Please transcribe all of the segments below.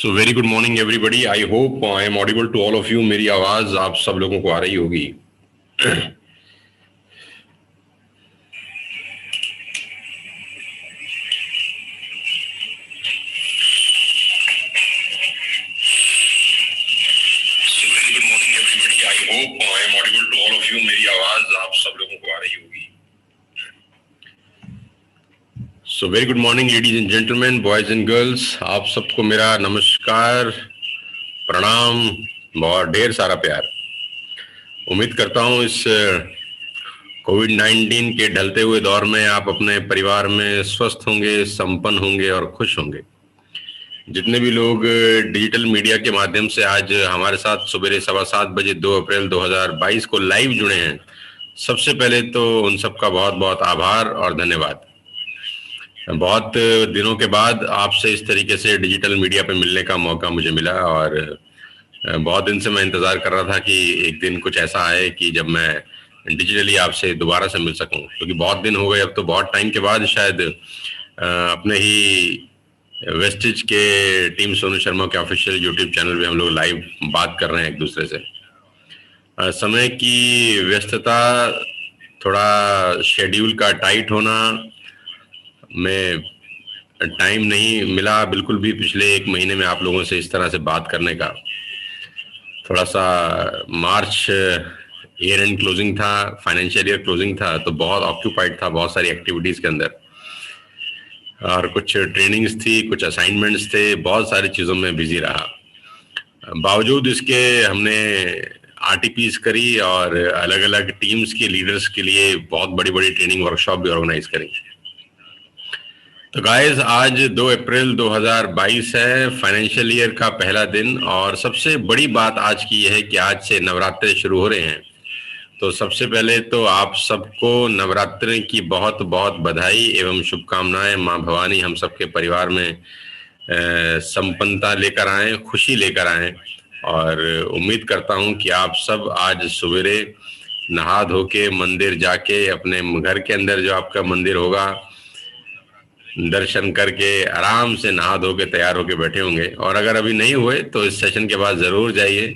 So very good morning everybody. I hope I am audible to all of you. मेरी आवाज आप सब लोगों को आ रही होगी। So very good morning ladies and gentleman, boys and girls, आप सबको मेरा नमस्कार, प्रणाम और ढेर सारा प्यार। उम्मीद करता हूँ इस कोविड-19 के ढलते हुए दौर में आप अपने परिवार में स्वस्थ होंगे, संपन्न होंगे और खुश होंगे। जितने भी लोग डिजिटल मीडिया के माध्यम से आज हमारे साथ सुबह 7:15 बजे 2 अप्रैल 2022 को लाइव जुड़े हैं, सबसे पहले तो उन सबका बहुत बहुत आभार और धन्यवाद। बहुत दिनों के बाद आपसे इस तरीके से डिजिटल मीडिया पे मिलने का मौका मुझे मिला और बहुत दिन से मैं इंतज़ार कर रहा था कि एक दिन कुछ ऐसा आए कि जब मैं डिजिटली आपसे दोबारा से मिल सकूं, क्योंकि बहुत दिन हो गए। अब तो बहुत टाइम के बाद शायद अपने ही वेस्टिज के टीम सोनू शर्मा के ऑफिशियल यूट्यूब चैनल पे हम लोग लाइव बात कर रहे हैं एक दूसरे से। समय की व्यस्तता, थोड़ा शेड्यूल का टाइट होना में टाइम नहीं मिला बिल्कुल भी पिछले एक महीने में आप लोगों से इस तरह से बात करने का। थोड़ा सा मार्च ईयर एंड क्लोजिंग था, फाइनेंशियल ईयर क्लोजिंग था, तो बहुत ऑक्यूपाइड था बहुत सारी एक्टिविटीज़ के अंदर, और कुछ ट्रेनिंग्स थी, कुछ असाइनमेंट्स थे, बहुत सारी चीज़ों में बिजी रहा। बावजूद इसके हमने आरटीपीज करी और अलग अलग टीम्स के लीडर्स के लिए बहुत बड़ी बड़ी ट्रेनिंग वर्कशॉप भी ऑर्गेनाइज करी। तो गाइस, आज 2 अप्रैल 2022 है, फाइनेंशियल ईयर का पहला दिन, और सबसे बड़ी बात आज की यह है कि आज से नवरात्रे शुरू हो रहे हैं। तो सबसे पहले तो आप सबको नवरात्रि की बहुत बहुत बधाई एवं शुभकामनाएं। माँ भवानी हम सबके परिवार में संपन्नता लेकर आए, खुशी लेकर आए, और उम्मीद करता हूं कि आप सब आज सवेरे नहा धो के मंदिर जाके अपने घर के अंदर जो आपका मंदिर होगा दर्शन करके आराम से नहा धो के तैयार होके बैठे होंगे। और अगर अभी नहीं हुए तो इस सेशन के बाद ज़रूर जाइए,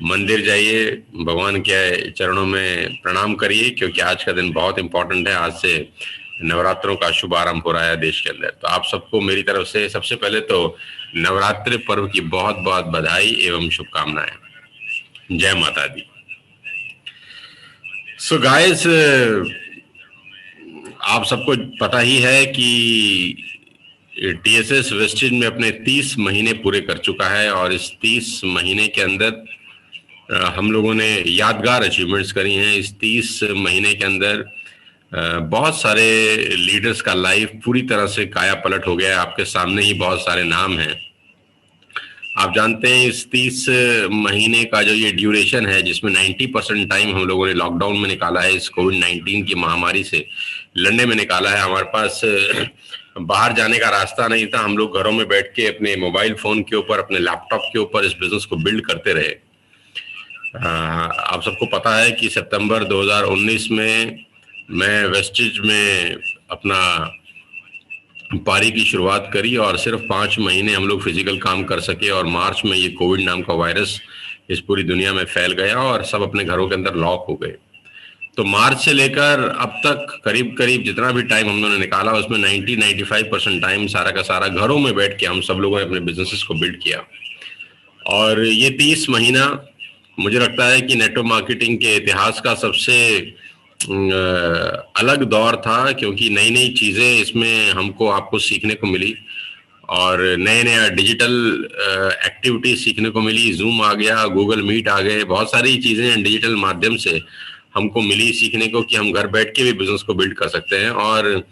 मंदिर जाइए, भगवान के चरणों में प्रणाम करिए, क्योंकि आज का दिन बहुत इम्पोर्टेंट है। आज से नवरात्रों का शुभ आरंभ हो रहा है देश के अंदर। तो आप सबको मेरी तरफ से सबसे पहले तो नवरात्रि पर्व की बहुत बहुत बधाई एवं शुभकामनाएं। जय माता दी। सो गाइस, आप सबको पता ही है कि टीएसएस वेस्टेज में अपने 30 महीने पूरे कर चुका है, और इस 30 महीने के अंदर हम लोगों ने यादगार अचीवमेंट्स करी हैं। इस 30 महीने के अंदर बहुत सारे लीडर्स का लाइफ पूरी तरह से काया पलट हो गया है। आपके सामने ही बहुत सारे नाम हैं। आप जानते हैं इस 30 महीने का जो ये ड्यूरेशन है, जिसमें 90% टाइम हम लोगों ने लॉकडाउन में निकाला है, इस कोविड-19 की महामारी से लड़ने में निकाला है। हमारे पास बाहर जाने का रास्ता नहीं था, हम लोग घरों में बैठ के अपने मोबाइल फ़ोन के ऊपर, अपने लैपटॉप के ऊपर इस बिज़नेस को बिल्ड करते रहे। आप सबको पता है कि सितंबर 2019 में मैं वेस्टेज में अपना पारी की शुरुआत करी, और सिर्फ 5 महीने हम लोग फिजिकल काम कर सके, और मार्च में ये कोविड नाम का वायरस इस पूरी दुनिया में फैल गया और सब अपने घरों के अंदर लॉक हो गए। तो मार्च से लेकर अब तक करीब करीब जितना भी टाइम हम लोगों ने निकाला, उसमें 90-95% टाइम सारा का सारा घरों में बैठ के हम सब लोगों ने अपने बिजनेसेस को बिल्ड किया। और ये 30 महीना मुझे लगता है कि नेटवर्क मार्केटिंग के इतिहास का सबसे अलग दौर था, क्योंकि नई नई चीज़ें इसमें हमको आपको सीखने को मिली, और नए नया डिजिटल एक्टिविटी सीखने को मिली। जूम आ गया, गूगल मीट आ गए, बहुत सारी चीज़ें डिजिटल माध्यम से हमको मिली सीखने को कि हम घर बैठ के भी बिजनेस को बिल्ड कर सकते हैं। और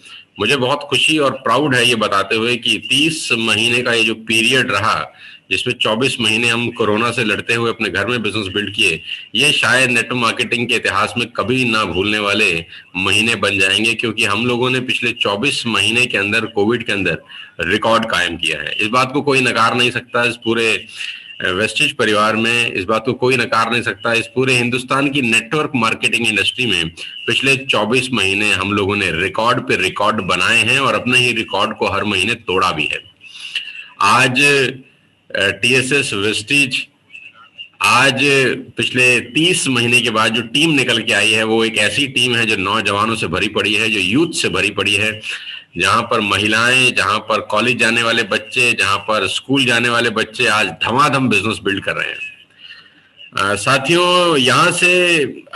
मुझे बहुत खुशी और प्राउड है ये बताते हुए कि 30 महीने का ये जो पीरियड रहा, जिसमें 24 महीने हम कोरोना से लड़ते हुए अपने घर में बिजनेस बिल्ड किए, ये शायद नेटवर्क मार्केटिंग के इतिहास में कभी ना भूलने वाले महीने बन जाएंगे, क्योंकि हम लोगों ने पिछले 24 महीने के अंदर, कोविड के अंदर, रिकॉर्ड कायम किया है। इस बात को कोई नकार नहीं सकता। इस पूरे वेस्टेज परिवार में इस बात को कोई नकार नहीं सकता। इस पूरे हिंदुस्तान की नेटवर्क मार्केटिंग इंडस्ट्री में पिछले 24 महीने हम लोगों ने रिकॉर्ड पे रिकॉर्ड बनाए हैं, और अपने ही रिकॉर्ड को हर महीने तोड़ा भी है। आज टीएसएस वेस्टीज आज पिछले 30 महीने के बाद जो टीम निकल के आई है वो एक ऐसी टीम है जो नौजवानों से भरी पड़ी है, जो यूथ से भरी पड़ी है, जहां पर महिलाएं, जहां पर कॉलेज जाने वाले बच्चे, जहां पर स्कूल जाने वाले बच्चे आज धमाधम बिजनेस बिल्ड कर रहे हैं। साथियों, यहां से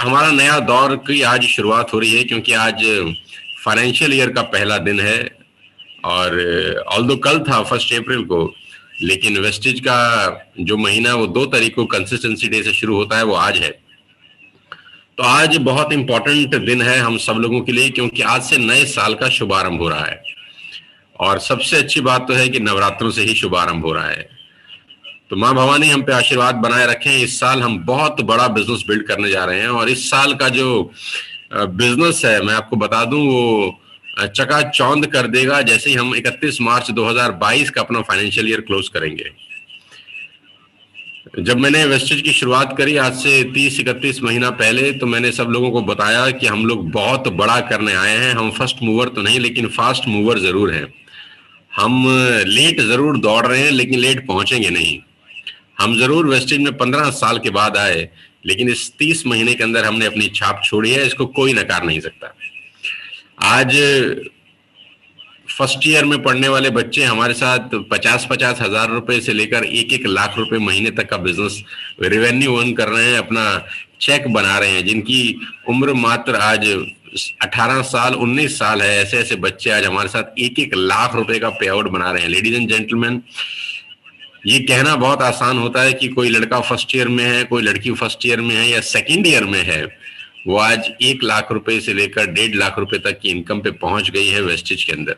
हमारा नया दौर की आज शुरुआत हो रही है, क्योंकि आज फाइनेंशियल ईयर का पहला दिन है और ऑल्दो कल था 1 अप्रैल को, लेकिन वेस्टेज का जो महीना वो 2 तारीख को कंसिस्टेंसी डे से शुरू होता है, वो आज है। तो आज बहुत इंपॉर्टेंट दिन है हम सब लोगों के लिए, क्योंकि आज से नए साल का शुभारंभ हो रहा है और सबसे अच्छी बात तो है कि नवरात्रों से ही शुभारंभ हो रहा है। तो माँ भवानी हम पे आशीर्वाद बनाए रखें। इस साल हम बहुत बड़ा बिजनेस बिल्ड करने जा रहे हैं और इस साल का जो बिजनेस है मैं आपको बता दूं वो चकाचौंध कर देगा जैसे ही हम 31 मार्च 2022 का अपना फाइनेंशियल ईयर क्लोज करेंगे। जब मैंने वेस्टेज की शुरुआत करी आज से 30-31 महीना पहले, तो मैंने सब लोगों को बताया कि हम लोग बहुत बड़ा करने आए हैं। हम फर्स्ट मूवर तो नहीं, लेकिन फास्ट मूवर जरूर हैं। हम लेट जरूर दौड़ रहे हैं, लेकिन लेट पहुंचेंगे नहीं। हम जरूर वेस्टेज में 15 साल के बाद आए, लेकिन इस 30 महीने के अंदर हमने अपनी छाप छोड़ी है, इसको कोई नकार नहीं सकता। आज फर्स्ट ईयर में पढ़ने वाले बच्चे हमारे साथ 50-50 हजार रुपए से लेकर 1-1 लाख रुपए महीने तक का बिजनेस रेवेन्यू अर्न कर रहे हैं, अपना चेक बना रहे हैं, जिनकी उम्र मात्र आज 18 साल 19 साल है। ऐसे ऐसे बच्चे आज हमारे साथ 1-1 लाख रुपए का पे आउट बना रहे हैं। लेडीज एंड जेंटलमैन, ये कहना बहुत आसान होता है कि कोई लड़का फर्स्ट ईयर में है, कोई लड़की फर्स्ट ईयर में है या सेकेंड ईयर में है, वो आज 1 लाख रुपए से लेकर 1.5 लाख रुपए तक की इनकम पे पहुंच गई है वेस्टेज के अंदर।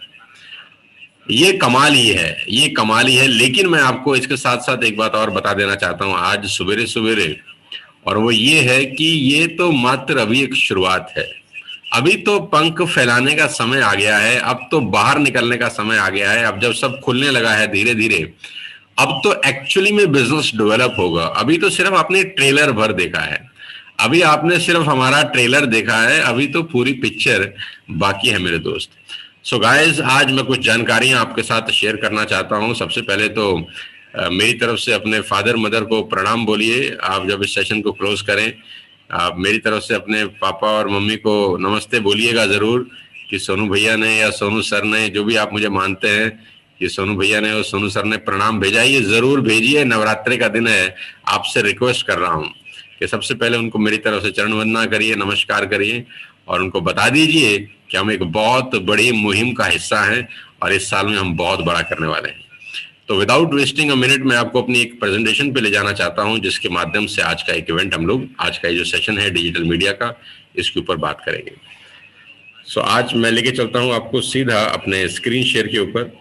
ये कमाल ही है, ये कमाल ही है। लेकिन मैं आपको इसके साथ साथ एक बात और बता देना चाहता हूं आज सवेरे सवेरे, और वो ये है कि ये तो मात्र अभी एक शुरुआत है। अभी तो पंख फैलाने का समय आ गया है, अब तो बाहर निकलने का समय आ गया है। अब जब सब खुलने लगा है धीरे धीरे, अब तो एक्चुअली में बिजनेस डेवलप होगा। अभी तो सिर्फ आपने ट्रेलर भर देखा है, अभी आपने सिर्फ हमारा ट्रेलर देखा है, अभी तो पूरी पिक्चर बाकी है मेरे दोस्त। सो गाइस, आज मैं कुछ जानकारियां आपके साथ शेयर करना चाहता हूं। सबसे पहले तो मेरी तरफ से अपने फादर मदर को प्रणाम बोलिए आप जब इस सेशन को क्लोज करें। आप मेरी तरफ से अपने पापा और मम्मी को नमस्ते बोलिएगा जरूर, कि सोनू भैया ने या सोनू सर ने, जो भी आप मुझे मानते हैं, कि सोनू भैया ने और सोनू सर ने प्रणाम भेजा। ये जरूर भेजिए, नवरात्रि का दिन है। आपसे रिक्वेस्ट कर रहा हूँ कि सबसे पहले उनको मेरी तरफ से चरण वंदना करिए, नमस्कार करिए और उनको बता दीजिए कि हम एक बहुत बड़ी मुहिम का हिस्सा हैं और इस साल में हम बहुत बड़ा करने वाले हैं। तो विदाउट वेस्टिंग अ मिनट मैं आपको अपनी एक प्रेजेंटेशन पे ले जाना चाहता हूं, जिसके माध्यम से आज का एक इवेंट हम लोग, आज का जो सेशन है डिजिटल मीडिया का, इसके ऊपर बात करेंगे। सो आज मैं लेके चलता हूं आपको सीधा अपने स्क्रीन शेयर के ऊपर।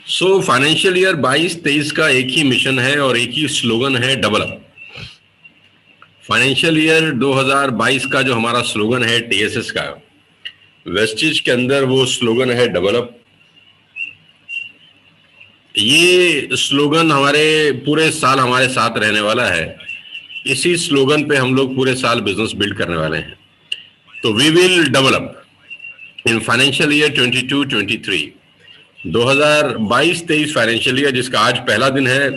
सो फाइनेंशियल ईयर 22-23 का एक ही मिशन है और एक ही स्लोगन है, डेवलप। फाइनेंशियल ईयर 2022 का जो हमारा स्लोगन है टीएसएस का, वेस्टेज के अंदर वो स्लोगन है डेवलप। ये स्लोगन हमारे पूरे साल हमारे साथ रहने वाला है। इसी स्लोगन पे हम लोग पूरे साल बिजनेस बिल्ड करने वाले हैं। तो we will develop in financial year 22-23, 2022-23 financial year, जिसका आज पहला दिन है।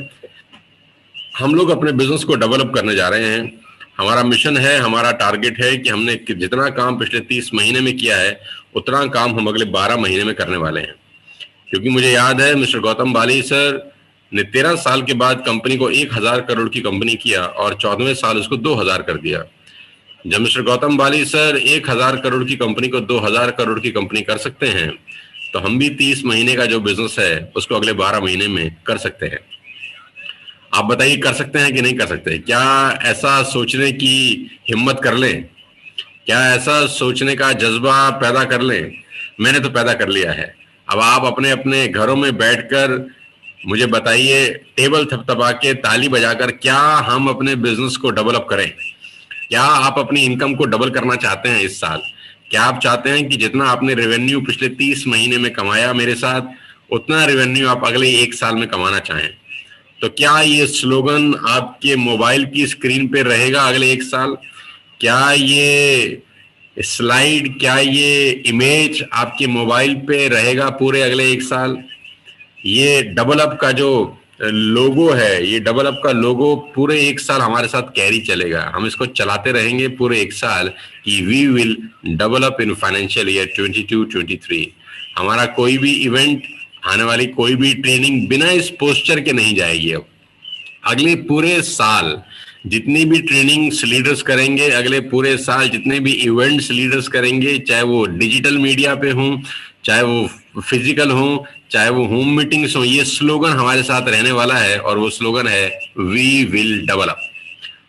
हम लोग अपने बिजनेस को डेवलप करने जा रहे हैं। हमारा मिशन है, हमारा टारगेट है कि हमने जितना काम पिछले 30 महीने में किया है, उतना काम हम अगले 12 महीने में करने वाले हैं। क्योंकि मुझे याद है मिस्टर गौतम बाली सर ने 13 साल के बाद कंपनी को 1000 करोड़ की कंपनी किया और 14वें साल उसको 2000 कर दिया। जब मिस्टर गौतम बाली सर 1000 करोड़ की कंपनी को 2000 करोड़ की कंपनी कर सकते हैं, तो हम भी 30 महीने का जो बिजनेस है उसको अगले 12 महीने में कर सकते हैं। आप बताइए, कर सकते हैं कि नहीं कर सकते? क्या ऐसा सोचने की हिम्मत कर लें क्या ऐसा सोचने का जज्बा पैदा कर लें? मैंने तो पैदा कर लिया है। अब आप अपने अपने घरों में बैठकर मुझे बताइए, टेबल थपथपा के ताली बजाकर, क्या हम अपने बिजनेस को डेवलप करें? क्या आप अपनी इनकम को डबल करना चाहते हैं इस साल? क्या आप चाहते हैं कि जितना आपने रेवेन्यू पिछले 30 महीने में कमाया मेरे साथ, उतना रेवेन्यू आप अगले 1 साल में कमाना चाहें? तो क्या ये स्लोगन आपके मोबाइल की स्क्रीन पे रहेगा अगले 1 साल? क्या ये स्लाइड, क्या ये इमेज आपके मोबाइल पे रहेगा पूरे अगले 1 साल? ये डबल अप का जो लोगो है, ये डबल अप का लोगो पूरे 1 साल हमारे साथ कैरी चलेगा। हम इसको चलाते रहेंगे पूरे 1 साल कि we will double up in financial year 22-23। हमारा कोई भी इवेंट, आने वाली कोई भी ट्रेनिंग बिना इस पोस्चर के नहीं जाएगी। अब अगले पूरे साल जितनी भी ट्रेनिंग्स लीडर्स करेंगे, अगले पूरे साल जितने भी इवेंट्स लीडर्स करेंगे, चाहे वो डिजिटल मीडिया पे हों, चाहे वो फिजिकल हों, चाहे वो होम मीटिंग्स हों, ये स्लोगन हमारे साथ रहने वाला है और वो स्लोगन है वी विल डबल अप।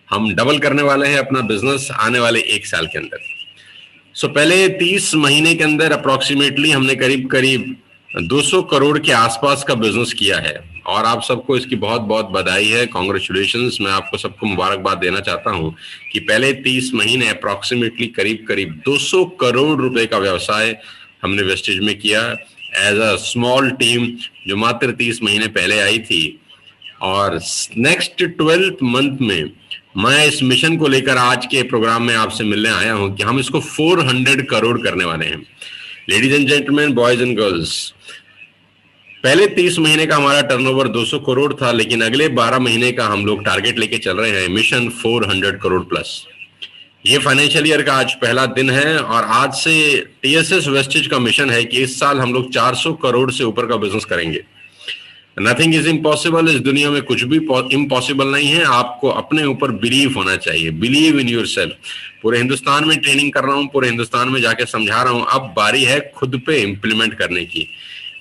हम डबल करने वाले हैं अपना बिजनेस आने वाले 1 साल के अंदर। पहले 30 महीने के अंदर अप्रोक्सीमेटली हमने करीब करीब 200 करोड़ के आसपास का बिजनेस किया है और आप सबको इसकी बहुत बहुत बधाई है, कॉन्ग्रेचुलेशंस। मैं आपको सबको मुबारकबाद देना चाहता हूं कि पहले 30 महीने अप्रोक्सीमेटली करीब करीब 200 करोड़ रुपए का व्यवसाय हमने वेस्टेज में किया एज अ स्मॉल टीम जो मात्र 30 महीने पहले आई थी। और नेक्स्ट 12th मंथ में मैं इस मिशन को लेकर आज के प्रोग्राम में आपसे मिलने आया हूं कि हम इसको 400 करोड़ करने वाले हैं। Ladies and gentleman, boys and girls, पहले 30 महीने का हमारा टर्नओवर 200 करोड़ था, लेकिन अगले 12 महीने का हम लोग टारगेट लेके चल रहे हैं, मिशन 400 करोड़ प्लस। ये फाइनेंशियल ईयर का आज पहला दिन है और आज से टीएसएस वेस्टेज का मिशन है कि इस साल हम लोग 400 करोड़ से ऊपर का बिजनेस करेंगे। Nothing is impossible. इस दुनिया में कुछ भी इम्पॉसिबल नहीं है। आपको अपने ऊपर बिलीव होना चाहिए, बिलीव इन योरसेल्फ। पूरे हिंदुस्तान में ट्रेनिंग कर रहा हूँ, पूरे हिंदुस्तान में जाके समझा रहा हूँ, अब बारी है खुद पे इम्प्लीमेंट करने की।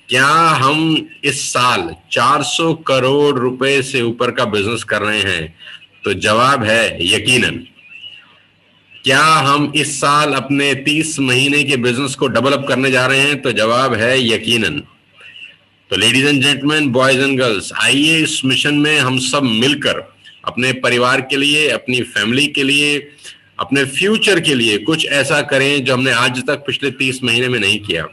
क्या हम इस साल 400 करोड़ रुपए से ऊपर का बिजनेस कर रहे हैं? तो जवाब है यकीनन। क्या हम इस साल अपने 30 महीने के बिजनेस को डेवलप करने जा रहे हैं? तो जवाब है यकीनन। तो ladies and gentleman, boys and girls, आइए इस मिशन में हम सब मिलकर अपने परिवार के लिए, अपनी फैमिली के लिए, अपने फ्यूचर के लिए कुछ ऐसा करें जो हमने आज तक पिछले 30 महीने में नहीं किया।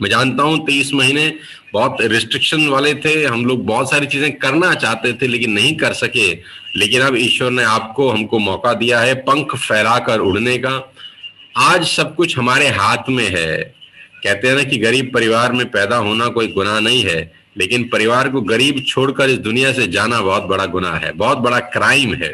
मैं जानता हूं 30 महीने बहुत रिस्ट्रिक्शन वाले थे, हम लोग बहुत सारी चीजें करना चाहते थे लेकिन नहीं कर सके। लेकिन अब ईश्वर ने आपको हमको मौका दिया है पंख फैलाकर उड़ने का। आज सब कुछ हमारे हाथ में है। कहते हैं ना कि गरीब परिवार में पैदा होना कोई गुनाह नहीं है, लेकिन परिवार को गरीब छोड़कर इस दुनिया से जाना बहुत बड़ा गुनाह है, बहुत बड़ा क्राइम है।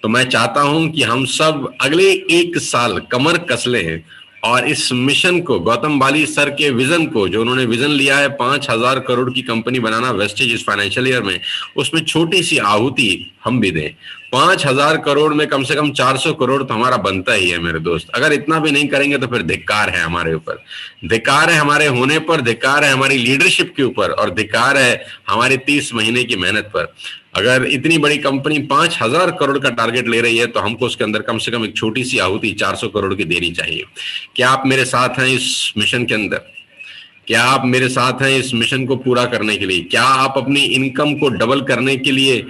तो मैं चाहता हूं कि हम सब अगले 1 साल कमर कस लें और इस मिशन को, गौतम बाली सर के विजन को, जो उन्होंने विजन लिया है 5,000 करोड़ की कंपनी बनाना वेस्टेज इस फाइनेंशियल ईयर में, उसमें छोटी सी आहुति हम भी दें। 5,000 करोड़ में कम से कम 400 करोड़ तो हमारा बनता ही है मेरे दोस्त। अगर इतना भी नहीं करेंगे तो फिर धिक्कार है हमारे ऊपर, धिक्कार है हमारे होने पर, धिक्कार है हमारी लीडरशिप के ऊपर और धिक्कार है हमारे 30 महीने की मेहनत पर। अगर इतनी बड़ी कंपनी 5,000 करोड़ का टारगेट ले रही है तो हमको उसके अंदर कम से कम एक छोटी सी आहुति 400 करोड़ की देनी चाहिए। क्या आप मेरे साथ हैं इस मिशन के अंदर? क्या आप मेरे साथ हैं इस मिशन को पूरा करने के लिए? क्या आप अपनी इनकम को डबल करने के लिए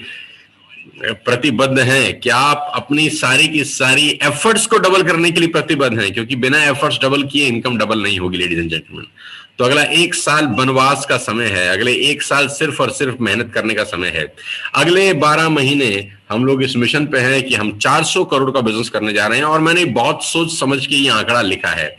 प्रतिबद्ध हैं? क्या आप अपनी सारी की सारी एफर्ट्स को डबल करने के लिए प्रतिबद्ध हैं? क्योंकि बिना एफर्ट्स डबल किए इनकम डबल नहीं होगी लेडीज एंड जेंटलमैन। तो अगला 1 साल वनवास का समय है, अगले 1 साल सिर्फ और सिर्फ मेहनत करने का समय है। अगले 12 महीने हम लोग इस मिशन पे हैं कि हम 400 करोड़ का बिजनेस करने जा रहे हैं। और मैंने बहुत सोच समझ के ये आंकड़ा लिखा है,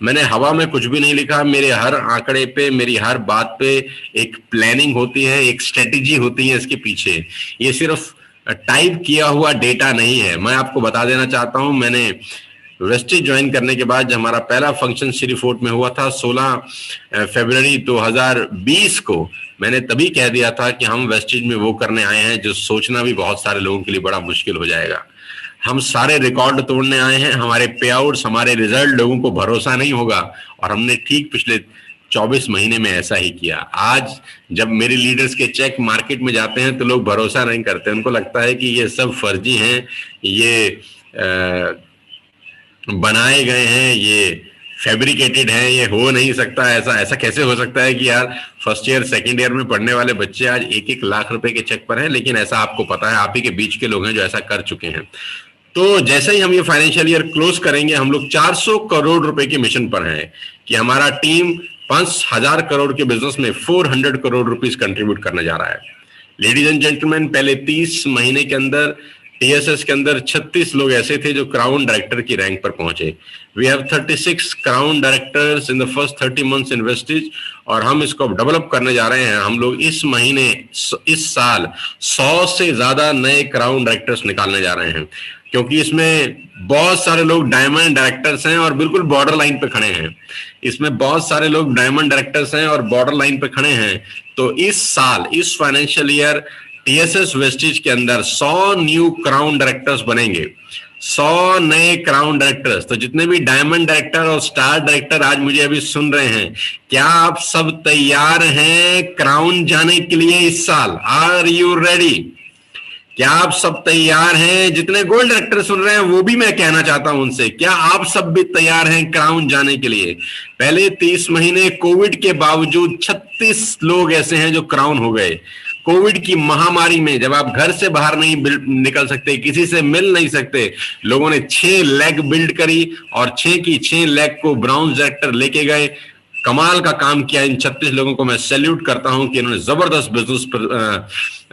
मैंने हवा में कुछ भी नहीं लिखा। मेरे हर आंकड़े पे, मेरी हर बात पे एक प्लानिंग होती है, एक स्ट्रेटेजी होती है इसके पीछे। ये सिर्फ टाइप किया हुआ डेटा नहीं है। मैं आपको बता देना चाहता हूं, मैंने वेस्टेज ज्वाइन करने के बाद जब हमारा पहला फंक्शन श्री फोर्ट में हुआ था 16 फरवरी 2020 को, मैंने तभी कह दिया था कि हम वेस्टेज में वो करने आए हैं जो सोचना भी बहुत सारे लोगों के लिए बड़ा मुश्किल हो जाएगा। हम सारे रिकॉर्ड तोड़ने आए हैं, हमारे पे आउट्स, हमारे रिजल्ट लोगों को भरोसा नहीं होगा। और हमने ठीक पिछले 24 महीने में ऐसा ही किया। आज जब मेरे लीडर्स के चेक मार्केट में जाते हैं तो लोग भरोसा नहीं करते, उनको लगता है कि ये सब फर्जी हैं, ये बनाए गए हैं, ये फैब्रिकेटेड है, ये हो नहीं सकता। ऐसा कैसे हो सकता है कि यार फर्स्ट ईयर सेकंड ईयर में पढ़ने वाले बच्चे आज 1-1 लाख रुपए के चेक पर हैं, लेकिन ऐसा आपको पता है, आप ही के बीच के लोग हैं जो ऐसा कर चुके हैं। तो जैसे ही हम ये फाइनेंशियल ईयर क्लोज करेंगे, हम लोग 400 करोड़ रुपए के मिशन पर हैं कि हमारा टीम 5,000 करोड़ के बिजनेस में 400 करोड़ रुपीस कंट्रीब्यूट करने जा रहा है। लेडीज एंड जेंटलमैन, पहले 30 महीने के अंदर टीएसएस के अंदर 36 लोग ऐसे थे जो क्राउन डायरेक्टर की रैंक पर पहुंचे। We have 36 crown directors in the first 30 months in Vestige, और हम इसको डेवलप करने जा रहे हैं। हम लोग इस महीने, इस साल 100 से ज्यादा नए क्राउन डायरेक्टर्स निकालने जा रहे हैं, क्योंकि इसमें बहुत सारे लोग डायमंड डायरेक्टर्स हैं और बिल्कुल बॉर्डर लाइन पे खड़े हैं। इसमें बहुत सारे लोग डायमंड डायरेक्टर्स हैं और बॉर्डर लाइन पे खड़े हैं। तो इस साल, इस फाइनेंशियल ईयर टीएसएस वेस्टिज के अंदर 100 न्यू क्राउन डायरेक्टर्स बनेंगे, 100 नए क्राउन डायरेक्टर्स। तो जितने भी डायमंड डायरेक्टर और स्टार डायरेक्टर आज मुझे अभी सुन रहे हैं, क्या आप सब तैयार हैं क्राउन जाने के लिए इस साल? Are you ready? क्या आप सब तैयार हैं? जितने गोल्ड डायरेक्टर सुन रहे हैं वो भी मैं कहना चाहता हूं उनसे, क्या आप सब भी तैयार हैं क्राउन जाने के लिए? पहले 30 महीने कोविड के बावजूद 36 लोग ऐसे हैं जो क्राउन हो गए। कोविड की महामारी में जब आप घर से बाहर नहीं निकल सकते, किसी से मिल नहीं सकते, लोगों ने 6 लेग बिल्ड करी और 6 की 6 लेग को ब्राउन डायरेक्टर लेके गए। कमाल का काम किया। इन 36 लोगों को मैं सैल्यूट करता हूं कि इन्होंने जबरदस्त बिजनेस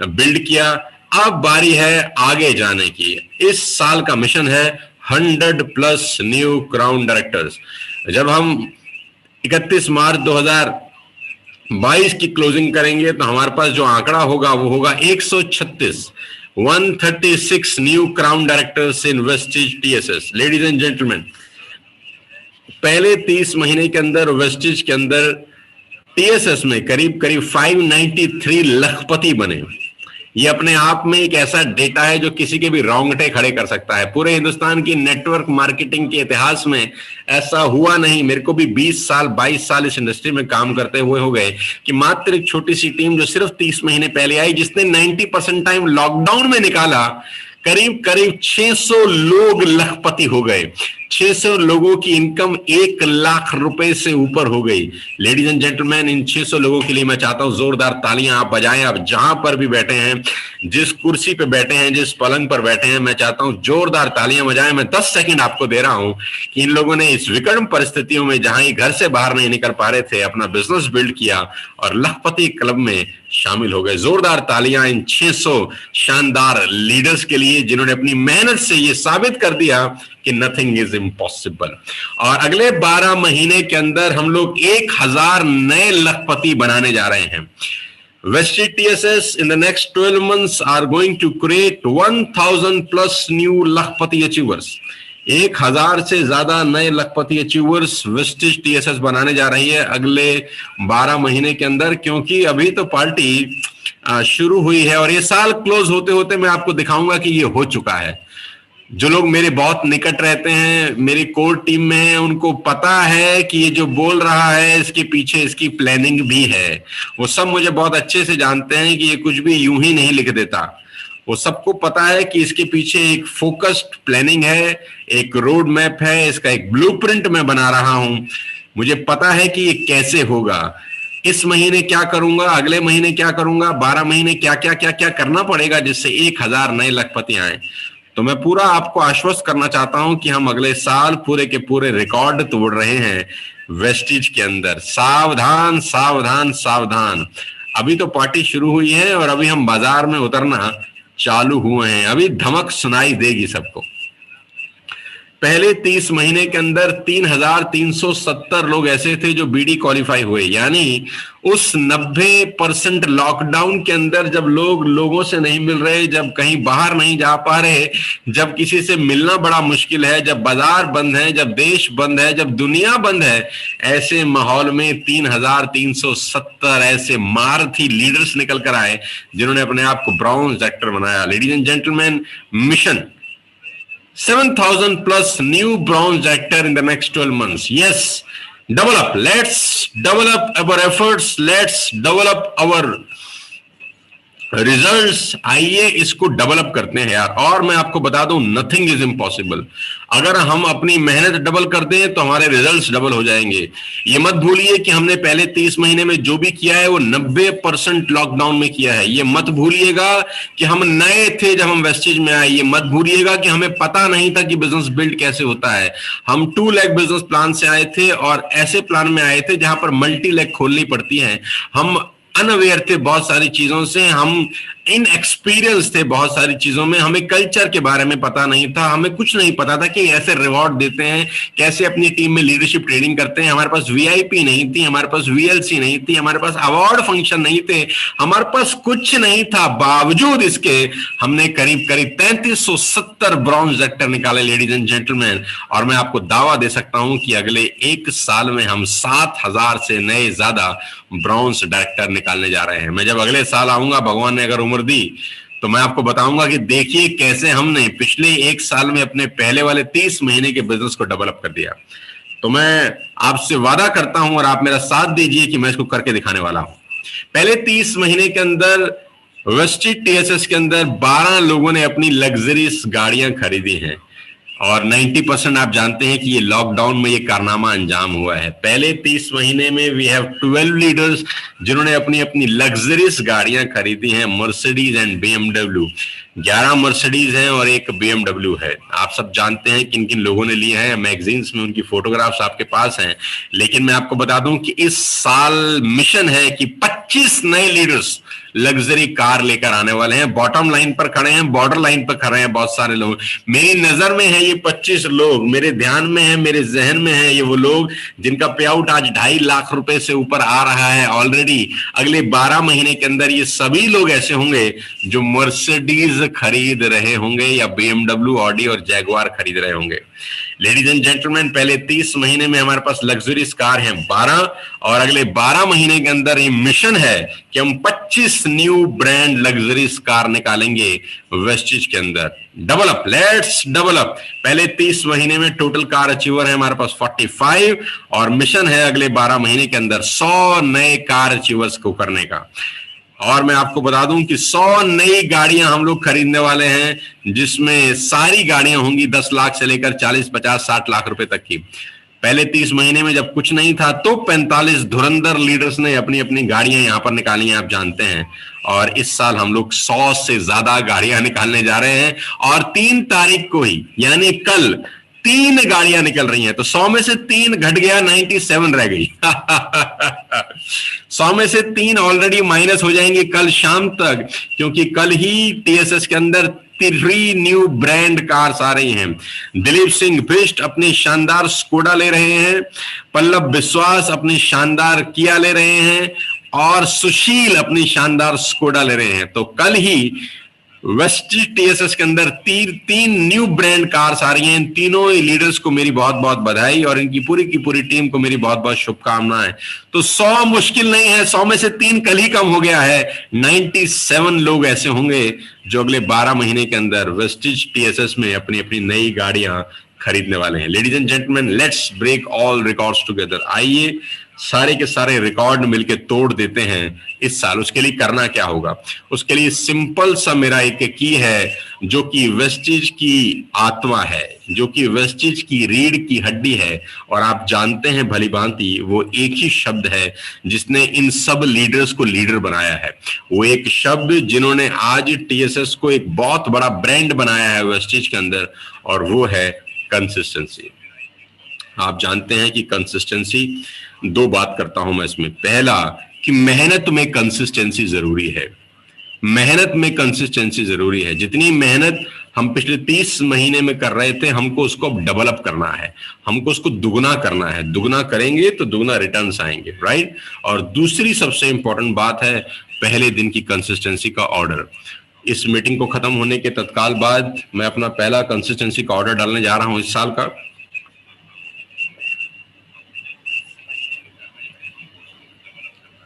बिल्ड किया। अब बारी है आगे जाने की। इस साल का मिशन है 100+ न्यू क्राउन डायरेक्टर्स। जब हम 31 मार्च 2022 की क्लोजिंग करेंगे तो हमारे पास जो आंकड़ा होगा वो होगा 136 new crown directors in Vestige TSS. Ladies and gentleman, पहले 30 महीने के अंदर वेस्टिज के अंदर टीएसएस में करीब करीब 593 लखपति बने। ये अपने आप में एक ऐसा डेटा है जो किसी के भी रोंगटे खड़े कर सकता है। पूरे हिंदुस्तान की नेटवर्क मार्केटिंग के इतिहास में ऐसा हुआ नहीं। मेरे को भी 20 साल 22 साल इस इंडस्ट्री में काम करते हुए हो गए कि मात्र एक छोटी सी टीम जो सिर्फ 30 महीने पहले आई, जिसने 90% टाइम लॉकडाउन में निकाला, करीब करीब 600 लोग लखपति हो गए। 600 लोगों की इनकम 1 लाख रुपए से ऊपर हो गई। लेडीज एंड जेंटलमैन, इन 600 लोगों के लिए मैं चाहता हूं जोरदार तालियां आप बजाएं। आप जहां पर भी बैठे हैं, जिस कुर्सी पे बैठे हैं, जिस पलंग पर बैठे हैं, मैं चाहता हूं जोरदार तालियां बजाएं। मैं 10 सेकंड आपको दे रहा हूं कि इन लोगों ने इस विकट परिस्थितियों में, जहां ही घर से बाहर नहीं निकल पा रहे थे, अपना बिजनेस बिल्ड किया और लखपति क्लब में शामिल हो गए। जोरदार तालियां इन 600 शानदार लीडर्स के लिए जिन्होंने अपनी मेहनत से ये साबित कर दिया कि नथिंग इज इम्पॉसिबल। और अगले 12 महीने के अंदर हम लोग 1000 नए लखपति बनाने जा रहे हैं। Vestige TSS in the next 12 months are going to create 1000+ new Lakhpati achievers. 1000 से ज्यादा नए लखपति अचीवर्स वेस्टिज टीएसएस बनाने जा रही है अगले 12 महीने के अंदर, क्योंकि अभी तो पार्टी शुरू हुई है और ये साल क्लोज होते होते मैं आपको दिखाऊंगा कि ये हो चुका है। जो लोग मेरे बहुत निकट रहते हैं, मेरी कोर टीम में हैं, उनको पता है कि ये जो बोल रहा है इसके पीछे इसकी प्लानिंग भी है। वो सब मुझे बहुत अच्छे से जानते हैं कि ये कुछ भी यूं ही नहीं लिख देता। वो सबको पता है कि इसके पीछे एक फोकस्ड प्लानिंग है, एक रोड मैप है, इसका एक ब्लूप्रिंट मैं बना रहा हूं। मुझे पता है कि ये कैसे होगा। इस महीने क्या करूंगा, अगले महीने क्या करूंगा, 12 महीने क्या क्या क्या क्या करना पड़ेगा जिससे 1000 नए लखपति आए। तो मैं पूरा आपको आश्वस्त करना चाहता हूं कि हम अगले साल पूरे के पूरे रिकॉर्ड तोड़ रहे हैं वेस्टिज के अंदर। सावधान सावधान सावधान, अभी तो पार्टी शुरू हुई है और अभी हम बाजार में उतरना चालू हुए हैं। अभी धमक सुनाई देगी सबको। पहले 30 महीने के अंदर 3370 लोग ऐसे थे जो बीडी क्वालिफाई हुए, यानी उस 90% लॉकडाउन के अंदर जब लोगों से नहीं मिल रहे, जब कहीं बाहर नहीं जा पा रहे, जब किसी से मिलना बड़ा मुश्किल है, जब बाजार बंद है, जब देश बंद है, जब दुनिया बंद है, ऐसे माहौल में 3370 ऐसे मारथी लीडर्स निकल कर आए जिन्होंने अपने आप को ब्राउन डायरेक्टर बनाया। Ladies and gentleman, mission 7,000+ new bronze actor in the next 12 months. Yes, double up. Let's double up our efforts. Let's develop our results, आइए इसको डेवलप करते हैं यार। और मैं आपको बता दूं, नथिंग इज इम्पॉसिबल। अगर हम अपनी मेहनत डबल कर दें तो हमारे रिजल्ट्स डबल हो जाएंगे। ये मत भूलिए कि हमने पहले 30 महीने में जो भी किया है वो 90% लॉकडाउन में किया है। ये मत भूलिएगा कि हम नए थे जब हम वेस्टेज में आए। ये मत भूलिएगा कि हमें पता नहीं था कि बिजनेस बिल्ड कैसे होता है। हम 2 लाख बिजनेस प्लान से आए थे और ऐसे प्लान में आए थे जहां पर मल्टी लैक खोलनी पड़ती है। हम अनअवेयर थे बहुत सारी चीजों से, हम इनएक्सपीरियंस थे बहुत सारी चीजों में, हमें कल्चर के बारे में पता नहीं था, हमें कुछ नहीं पता था कि ऐसे रिवॉर्ड देते हैं, कैसे अपनी टीम में लीडरशिप ट्रेनिंग करते हैं। हमारे पास वीआईपी नहीं थी, हमारे पास वीएलसी नहीं थी, हमारे पास अवार्ड फंक्शन नहीं थे, हमारे पास कुछ नहीं था। बावजूद इसके हमने करीब करीब 3370 ब्रॉन्ज एक्टर निकाले लेडीज एंड जेंटलमैन। और मैं आपको दावा दे सकता हूं कि अगले 1 साल में हम 7000 से नए ज्यादा ब्रॉन्ज डायरेक्टर निकालने जा रहे हैं। मैं जब अगले साल आऊंगा, भगवान ने अगर उम्र दी, तो मैं आपको बताऊंगा कि देखिए कैसे हमने पिछले 1 साल में अपने पहले वाले 30 महीने के बिजनेस को डेवलप कर दिया। तो मैं आपसे वादा करता हूं और आप मेरा साथ दीजिए कि मैं इसको करके दिखाने वाला हूं। पहले 30 महीने के अंदर वेस्टेज टीएसएस के अंदर 12 लोगों ने अपनी लग्जरीज गाड़ियां खरीदी हैं और 90% आप जानते हैं कि ये लॉकडाउन में ये कारनामा अंजाम हुआ है। पहले 30 महीने में वी हैव 12 लीडर्स जिन्होंने अपनी अपनी लग्जरीज गाड़ियां खरीदी हैं, मर्सिडीज एंड बीएमडब्ल्यू। 11 मर्सिडीज हैं और एक बीएमडब्ल्यू है। आप सब जानते हैं किन किन लोगों ने लिए हैं, मैगजीन्स में उनकी फोटोग्राफ्स आपके पास हैं। लेकिन मैं आपको बता दूं कि इस साल मिशन है कि 25 नए लीडर्स लग्जरी कार लेकर आने वाले हैं। बॉटम लाइन पर खड़े हैं, बॉर्डर लाइन पर खड़े हैं बहुत सारे लोग। मेरी नजर में है ये 25 लोग, मेरे ध्यान में है, मेरे जहन में है ये वो लोग जिनका पे आउट आज 2.5 लाख रुपए से ऊपर आ रहा है ऑलरेडी। अगले 12 महीने के अंदर ये सभी लोग ऐसे होंगे जो मर्सिडीज खरीद रहे होंगे या बीएमडब्ल्यू, ऑडी और जैगुआर खरीद रहे होंगे। लेडीज एंड जेंटलमैन, पहले 30 महीने में हमारे पास लग्जरीज कार हैं 12 और अगले 12 महीने के अंदर ये मिशन है कि हम 25 न्यू ब्रांड लग्जरीज कार निकालेंगे वेस्टेज के अंदर। Develop, let's develop. पहले 30 महीने में टोटल कार अचीवर है हमारे पास 45 और मिशन है अगले 12 महीने के अंदर 100 नए कार अचीवर्स को करने का। और मैं आपको बता दूं कि 100 नई गाड़ियां हम लोग खरीदने वाले हैं, जिसमें सारी गाड़ियां होंगी 10 लाख से लेकर 40, 50, 60 लाख रुपए तक की। पहले 30 महीने में जब कुछ नहीं था तो 45 धुरंधर लीडर्स ने अपनी अपनी गाड़ियां यहां पर निकाली हैं, आप जानते हैं। और इस साल हम लोग 100 से ज्यादा गाड़ियां निकालने जा रहे हैं और 3 तारीख को ही यानी कल 3 गाड़ियां निकल रही हैं। तो 100 में से 3 घट गया, 97 रह गई। 100 में से 3 ऑलरेडी माइनस हो जाएंगे कल शाम तक, क्योंकि कल ही टीएसएस के अंदर 3 न्यू ब्रांड कार्स आ रही हैं। दिलीप सिंह बिष्ट अपनी शानदार स्कोडा ले रहे हैं, पल्लव विश्वास अपनी शानदार किया ले रहे हैं और सुशील अपनी शानदार स्कोडा ले रहे हैं। तो कल ही वेस्टेज टीएसएस के अंदर 3 न्यू ब्रांड कार्स आ रही हैं। इन तीनों लीडर्स को मेरी बहुत बहुत बधाई और इनकी पूरी की पूरी टीम को मेरी बहुत बहुत शुभकामनाएं। तो 100 मुश्किल नहीं है, 100 में से 3 कल ही कम हो गया है। 97 लोग ऐसे होंगे जो अगले 12 महीने के अंदर वेस्टेज टीएसएस में अपनी अपनी नई गाड़ियां खरीदने वाले हैं। Ladies and gentleman, let's break all records together. आइए सारे के सारे रिकॉर्ड मिलके तोड़ देते हैं इस साल। उसके लिए करना क्या होगा? उसके लिए सिंपल सा मेरा एक की है, जो कि वेस्टेज की आत्मा है, जो कि वेस्टेज की रीढ़ की हड्डी है। और आप जानते हैं भली भांति वो एक ही शब्द है जिसने इन सब लीडर्स को लीडर बनाया है। वो एक शब्द जिन्होंने आज टीएसएस को एक बहुत बड़ा ब्रांड बनाया है वेस्टेज के अंदर, और वो है कंसिस्टेंसी। आप जानते हैं कि कंसिस्टेंसी, 2 बात करता हूं मैं इसमें। पहला कि मेहनत में कंसिस्टेंसी जरूरी है। मेहनत में कंसिस्टेंसी जरूरी है। जितनी मेहनत हम पिछले 30 महीने में कर रहे थे, हमको उसको डेवलप करना है, हमको उसको दुगना करना है। दुगना करेंगे तो दुगना रिटर्न्स आएंगे, राइट। और दूसरी सबसे इंपॉर्टेंट बात है पहले दिन की कंसिस्टेंसी का ऑर्डर। इस मीटिंग को खत्म होने के तत्काल बाद मैं अपना पहला कंसिस्टेंसी का ऑर्डर डालने जा रहा हूं इस साल का।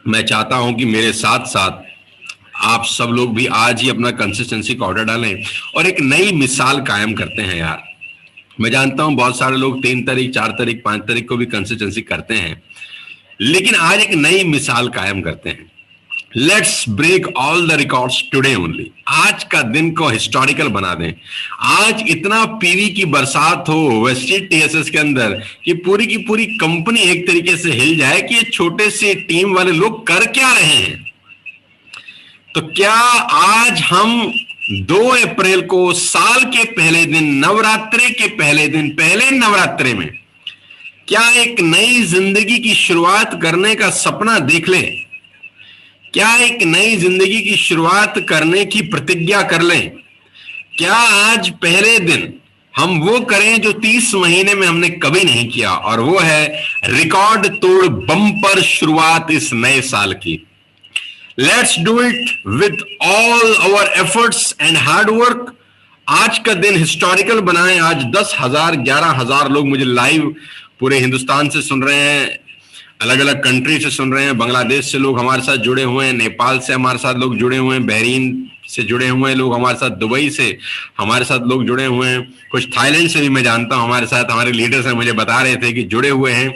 मैं चाहता हूं कि मेरे साथ साथ आप सब लोग भी आज ही अपना कंसिस्टेंसी का ऑर्डर डालें और एक नई मिसाल कायम करते हैं यार। मैं जानता हूं बहुत सारे लोग 3 तारीख, 4 तारीख, 5 तारीख को भी कंसिस्टेंसी करते हैं, लेकिन आज एक नई मिसाल कायम करते हैं। Let's break all the records today only. आज का दिन को हिस्टोरिकल बना दें। आज इतना पीवी की बरसात हो वेस्टेड टीएसएस के अंदर कि पूरी की पूरी कंपनी एक तरीके से हिल जाए कि ये छोटे से टीम वाले लोग कर क्या रहे हैं। तो क्या आज हम 2 अप्रैल को साल के पहले दिन, नवरात्रि के पहले दिन, पहले नवरात्रि में क्या एक नई जिंदगी की शुरुआत करने का सपना देख लें? क्या एक नई जिंदगी की शुरुआत करने की प्रतिज्ञा कर लें? क्या आज पहले दिन हम वो करें जो 30 महीने में हमने कभी नहीं किया, और वो है रिकॉर्ड तोड़ बम्पर शुरुआत इस नए साल की। Let's do it with all our efforts and hard work. आज का दिन हिस्टोरिकल बनाएं। आज 10,000 11,000 लोग मुझे लाइव पूरे हिंदुस्तान से सुन रहे हैं, अलग अलग कंट्री से सुन रहे हैं। बांग्लादेश से लोग हमारे साथ जुड़े हुए हैं, नेपाल से हमारे साथ लोग जुड़े हुए हैं, बहरीन से जुड़े हुए हैं लोग हमारे साथ, दुबई से हमारे साथ लोग जुड़े हुए हैं, कुछ थाईलैंड से भी मैं जानता हूं हमारे साथ। हमारे लीडर्स हैं, मुझे बता रहे थे कि जुड़े हुए हैं।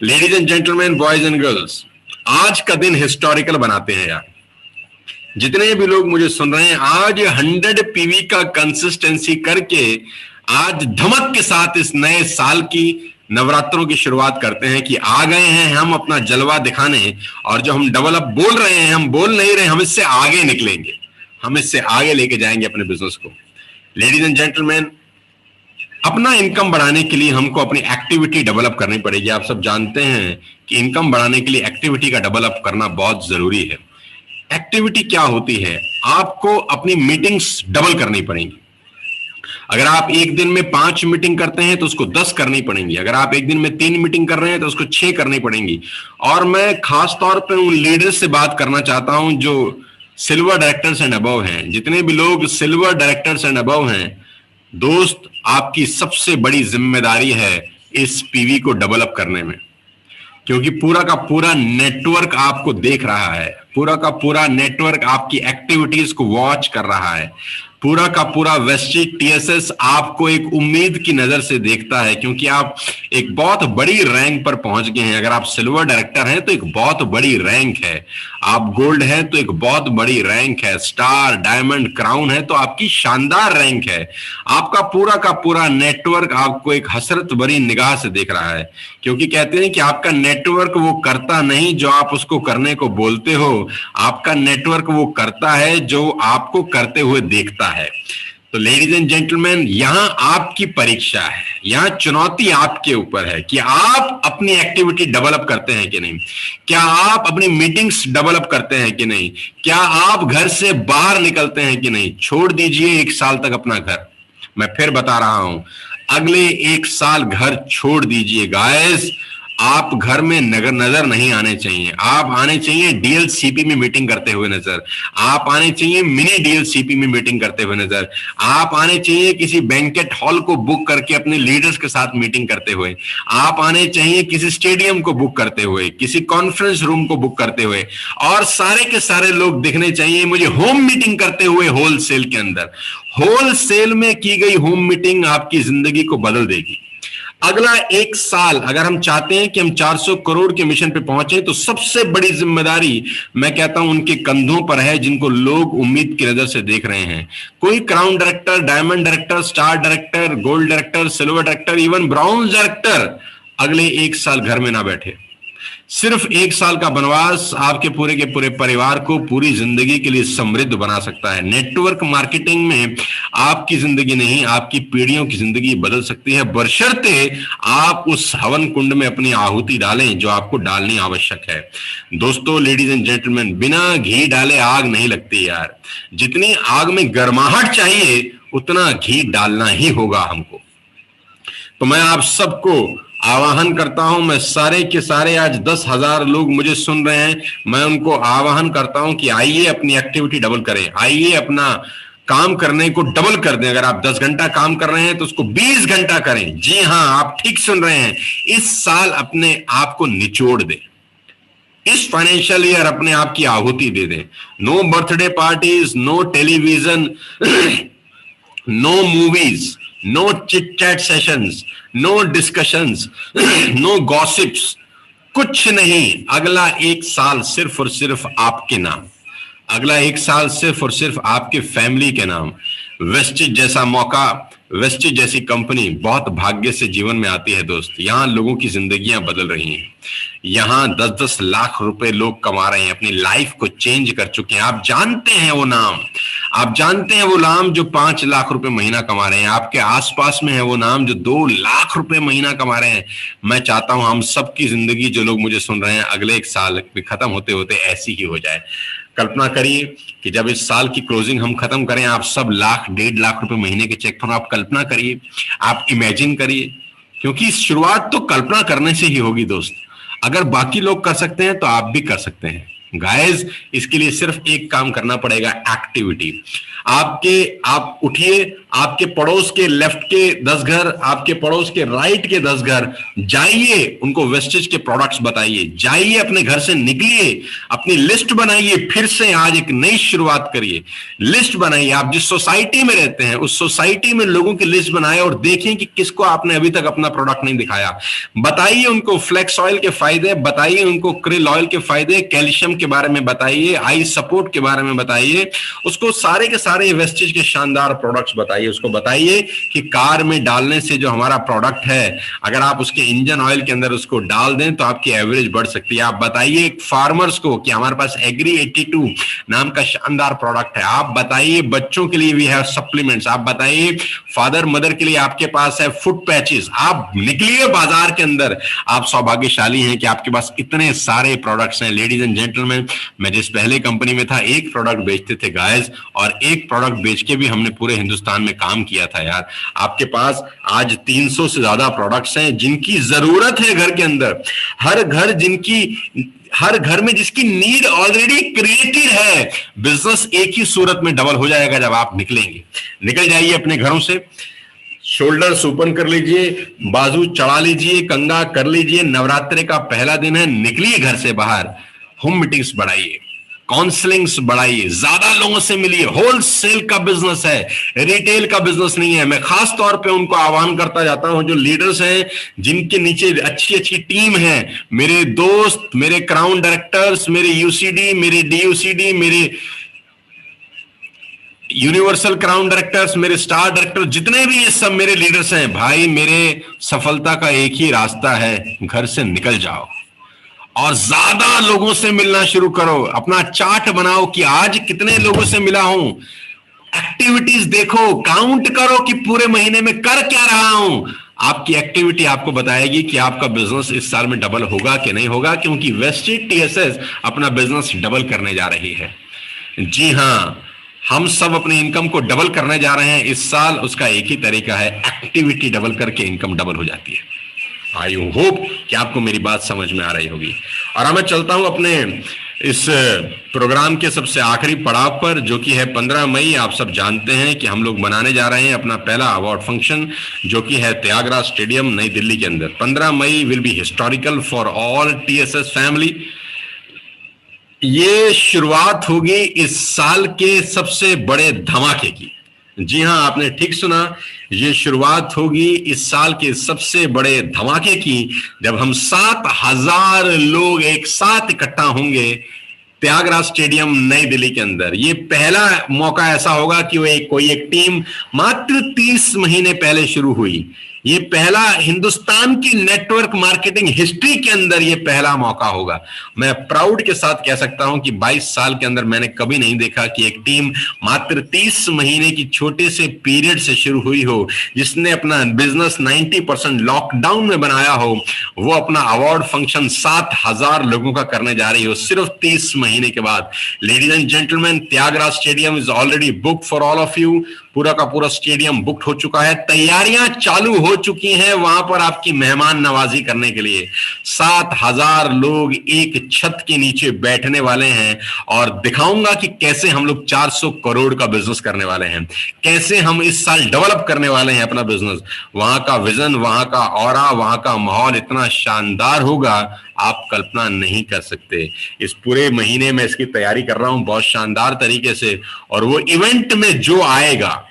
Ladies and gentleman, boys and girls, आज का दिन हिस्टोरिकल बनाते हैं यार। जितने भी लोग मुझे सुन रहे हैं, आज 100 पीवी का कंसिस्टेंसी करके आज धमक के साथ इस नए साल की, नवरात्रों की शुरुआत करते हैं कि आ गए हैं हम अपना जलवा दिखाने। और जो हम डबल अप बोल रहे हैं, हम बोल नहीं रहे, हम इससे आगे निकलेंगे, हम इससे आगे लेके जाएंगे अपने बिजनेस को। लेडीज एंड जेंटलमैन, अपना इनकम बढ़ाने के लिए हमको अपनी एक्टिविटी डेवलप करनी पड़ेगी। आप सब जानते हैं कि इनकम बढ़ाने के लिए एक्टिविटी का डेवलप करना बहुत जरूरी है। एक्टिविटी क्या होती है? आपको अपनी मीटिंग्स डबल करनी पड़ेंगी। अगर आप एक दिन में 5 मीटिंग करते हैं तो उसको 10 करनी पड़ेंगी। अगर आप एक दिन में 3 मीटिंग कर रहे हैं तो उसको 6 करनी पड़ेंगी। और मैं खास तौर पे उन लीडर्स से बात करना चाहता हूं जो सिल्वर डायरेक्टर्स एंड अबव हैं। जितने भी लोग सिल्वर डायरेक्टर्स एंड अबव हैं, दोस्त, आपकी सबसे बड़ी जिम्मेदारी है इस पीवी को डेवलप करने में, क्योंकि पूरा का पूरा नेटवर्क आपको देख रहा है, पूरा का पूरा नेटवर्क आपकी एक्टिविटीज को वॉच कर रहा है, पूरा का पूरा वेस्टेड टीएसएस आपको एक उम्मीद की नजर से देखता है, क्योंकि आप एक बहुत बड़ी रैंक पर पहुंच गए हैं। अगर आप सिल्वर डायरेक्टर हैं तो एक बहुत बड़ी रैंक है, आप गोल्ड हैं तो एक बहुत बड़ी रैंक है, स्टार, डायमंड, क्राउन है तो आपकी शानदार रैंक है। आपका पूरा का पूरा नेटवर्क आपको एक हसरत भरी निगाह से देख रहा है, क्योंकि कहते हैं कि आपका नेटवर्क वो करता नहीं जो आप उसको करने को बोलते हो, आपका नेटवर्क वो करता है जो आपको करते हुए देखता है। तो लेडीज एंड जेंटलमैन, यहां आपकी परीक्षा है, यहां चुनौती आपके ऊपर है कि आप अपनी एक्टिविटी डेवलप करते हैं कि नहीं, क्या आप अपनी मीटिंग्स डेवलप करते हैं कि नहीं, क्या आप घर से बाहर निकलते हैं कि नहीं। छोड़ दीजिए 1 साल तक अपना घर, मैं फिर बता रहा हूं, अगले 1 साल घर छोड़ दीजिए गाइस। आप घर में नजर नहीं आने चाहिए, आप आने चाहिए डीएलसीपी में मीटिंग करते हुए नजर, आप आने चाहिए मिनी डीएलसीपी में मीटिंग करते हुए नजर, आप आने चाहिए किसी बैंकेट हॉल को बुक करके अपने लीडर्स के साथ मीटिंग करते हुए, आप आने चाहिए किसी स्टेडियम को बुक करते हुए, किसी कॉन्फ्रेंस रूम को बुक करते हुए, और सारे के सारे लोग दिखने चाहिए मुझे होम मीटिंग करते हुए होलसेल के अंदर। होलसेल में की गई होम मीटिंग आपकी जिंदगी को बदल देगी। अगला 1 साल अगर हम चाहते हैं कि हम 400 करोड़ के मिशन पे पहुंचे, तो सबसे बड़ी जिम्मेदारी मैं कहता हूं उनके कंधों पर है जिनको लोग उम्मीद की नजर से देख रहे हैं। कोई crown director, diamond director, star director, gold director, silver director, even bronze director अगले 1 साल घर में ना बैठे। सिर्फ 1 साल का वनवास आपके पूरे के पूरे परिवार को पूरी जिंदगी के लिए समृद्ध बना सकता है। नेटवर्क मार्केटिंग में आपकी जिंदगी नहीं, आपकी पीढ़ियों की जिंदगी बदल सकती है, बशर्ते आप उस हवन कुंड में अपनी आहुति डालें जो आपको डालनी आवश्यक है। दोस्तों, लेडीज एंड जेंटलमैन, बिना घी डाले आग नहीं लगती यार। जितनी आग में गर्माहट चाहिए उतना घी डालना ही होगा हमको। तो मैं आप सबको आवाहन करता हूं, मैं सारे के सारे आज 10,000 लोग मुझे सुन रहे हैं, मैं उनको आवाहन करता हूं कि आइए अपनी एक्टिविटी डबल करें, आइए अपना काम करने को डबल कर दें। अगर आप 10 घंटा काम कर रहे हैं तो उसको 20 घंटा करें। जी हां, आप ठीक सुन रहे हैं, इस साल अपने आप को निचोड़ दें, इस फाइनेंशियल ईयर अपने आप की आहुति दे दें। No birthday parties, no television, no movies, no chit chat sessions, no discussions, no gossips, कुछ नहीं, अगला एक साल सिर्फ और सिर्फ आपके नाम, अगला एक साल सिर्फ और सिर्फ आपके फैमिली के नाम। वेस्टेज जैसा मौका, वेस्टेज जैसी कंपनी बहुत भाग्य से जीवन में आती है दोस्त। यहाँ लोगों की जिंदगियां बदल रही हैं, यहाँ 10-10 लाख रुपए लोग कमा रहे हैं, अपनी लाइफ को चेंज कर चुके हैं। आप जानते हैं वो नाम, आप जानते हैं वो नाम जो 5 लाख रुपए महीना कमा रहे हैं, आपके आसपास में है वो नाम जो 2 लाख रुपए महीना कमा रहे हैं। मैं चाहता हूं हम सबकी जिंदगी, जो लोग मुझे सुन रहे हैं, अगले एक साल खत्म होते होते ऐसी ही हो जाए। कल्पना करिए कि जब इस साल की क्लोजिंग हम खत्म करें, आप सब 1.5 लाख रुपए महीने के चेक पर, आप कल्पना करिए, आप इमेजिन करिए, क्योंकि शुरुआत तो कल्पना करने से ही होगी दोस्त। अगर बाकी लोग कर सकते हैं तो आप भी कर सकते हैं गाइस। इसके लिए सिर्फ एक काम करना पड़ेगा, एक्टिविटी। आप उठिए, आपके पड़ोस के लेफ्ट के 10 घर, आपके पड़ोस के राइट के 10 घर, जाइए उनको वेस्टेज के प्रोडक्ट्स बताइए, जाइए अपने घर से निकलिए, अपनी लिस्ट बनाइए, फिर से आज एक नई शुरुआत करिए। लिस्ट बनाइए, आप जिस सोसाइटी में रहते हैं उस सोसाइटी में लोगों की लिस्ट बनाए और देखें कि किसको आपने अभी तक अपना प्रोडक्ट नहीं दिखाया। बताइए उनको फ्लेक्स ऑयल के फायदे, बताइए उनको क्रिल ऑयल के फायदे, कैल्शियम के बारे में बताइए, आई सपोर्ट के बारे में बताइए, उसको सारे के सारे वेस्टेज के शानदार प्रोडक्ट्स बताइए। उसको बताइए कि कार में डालने से जो हमारा प्रोडक्ट है, अगर आप उसके इंजन ऑयल के अंदर उसको डाल दें तो आपकी एवरेज बढ़ सकती है। आप बताइए फार्मर्स को कि हमारे पास एग्री 82 नाम का शानदार प्रोडक्ट है। आप बताइए बच्चों के लिए भी है सप्लीमेंट्स। आप बताइए फादर मदर के लिए आपके पास है फुट पैचेस। आप निकलिए बाजार के अंदर। आप सौभाग्यशाली हैं कि आपके पास इतने सारे प्रोडक्ट्स हैं। लेडीज एंड जेंटलमैन, मैं जिस पहले कंपनी में था, एक प्रोडक्ट बेचते थे गाइस, और एक प्रोडक्ट बेच के भी हमने पूरे हिंदुस्तान में काम किया था यार। आपके पास आज 300 से ज्यादा प्रोडक्ट्स हैं जिनकी जरूरत है घर के अंदर। हर घर में जिसकी नीड ऑलरेडी क्रिएटेड है। बिजनेस एक ही सूरत में डबल हो जाएगा जब आप निकलेंगे। निकल जाइए अपने घरों से, शोल्डर्स ओपन कर लीजिए, बाजू चढ़ा लीजिए, कंगा कर लीजिए। नवरात्रि का पहला दिन है, निकलिए घर से बाहर। होम मीटिंग्स बढ़ाइए, काउंसलिंग्स बढ़ाइए, ज्यादा लोगों से मिलिए। होलसेल का बिजनेस है, रिटेल का बिजनेस नहीं है। मैं खास तौर पे उनको आह्वान करता जाता हूं जो लीडर्स हैं, जिनके नीचे अच्छी अच्छी टीम है, मेरे दोस्त, मेरे क्राउन डायरेक्टर्स, मेरे यूसीडी, मेरे डीयूसीडी, मेरे यूनिवर्सल क्राउन डायरेक्टर्स, मेरे स्टार डायरेक्टर, जितने भी ये सब मेरे लीडर्स हैं, भाई मेरे सफलता का एक ही रास्ता है, घर से निकल जाओ और ज्यादा लोगों से मिलना शुरू करो। अपना चार्ट बनाओ कि आज कितने लोगों से मिला हूं। एक्टिविटीज देखो, काउंट करो कि पूरे महीने में कर क्या रहा हूं। आपकी एक्टिविटी आपको बताएगी कि आपका बिजनेस इस साल में डबल होगा कि नहीं होगा, क्योंकि वेस्टेज टीएसएस अपना बिजनेस डबल करने जा रही है। जी हां, हम सब अपनी इनकम को डबल करने जा रहे हैं इस साल। उसका एक ही तरीका है, एक्टिविटी डबल करके इनकम डबल हो जाती है। आई होप कि आपको मेरी बात समझ में आ रही होगी। और अब मैं चलता हूं अपने इस प्रोग्राम के सबसे आखिरी पड़ाव पर, जो कि है 15 मई। आप सब जानते हैं कि हम लोग मनाने जा रहे हैं अपना पहला अवार्ड फंक्शन, जो कि है त्यागराज स्टेडियम नई दिल्ली के अंदर। 15 May will be historical for all TSS family. ये शुरुआत होगी इस साल के सबसे बड़े धमाके की। जी हां, आपने ठीक सुना, ये शुरुआत होगी इस साल के सबसे बड़े धमाके की, जब हम 7000 लोग एक साथ इकट्ठा होंगे त्यागराज स्टेडियम नई दिल्ली के अंदर। ये पहला मौका ऐसा होगा कि कोई एक टीम मात्र 30 महीने पहले शुरू हुई। ये पहला हिंदुस्तान की नेटवर्क मार्केटिंग हिस्ट्री के अंदर ये पहला मौका होगा। मैं प्राउड के साथ कह सकता हूं कि 22 साल के अंदर मैंने कभी नहीं देखा कि एक टीम मात्र 30 महीने की छोटे से पीरियड से शुरू हुई हो, जिसने अपना बिजनेस 90% लॉकडाउन में बनाया हो, वो अपना अवार्ड फंक्शन 7000 लोगों का करने जा रही हो सिर्फ 30 महीने के बाद। Ladies and gentleman, Thyagaraj stadium is already booked for all of you. पूरा का पूरा स्टेडियम बुक्ड हो चुका है, तैयारियां चालू हो चुकी हैं वहां पर आपकी मेहमान नवाजी करने के लिए। 7000 लोग एक छत के नीचे बैठने वाले हैं और दिखाऊंगा कि कैसे हम लोग 400 करोड़ का बिजनेस करने वाले हैं, कैसे हम इस साल डेवलप करने वाले हैं अपना बिजनेस। वहां का विजन, वहां का ऑरा, वहां का माहौल इतना शानदार होगा, आप कल्पना नहीं कर सकते। इस पूरे महीने में इसकी तैयारी कर रहा हूं बहुत शानदार तरीके से, और वो इवेंट में जो आएगा,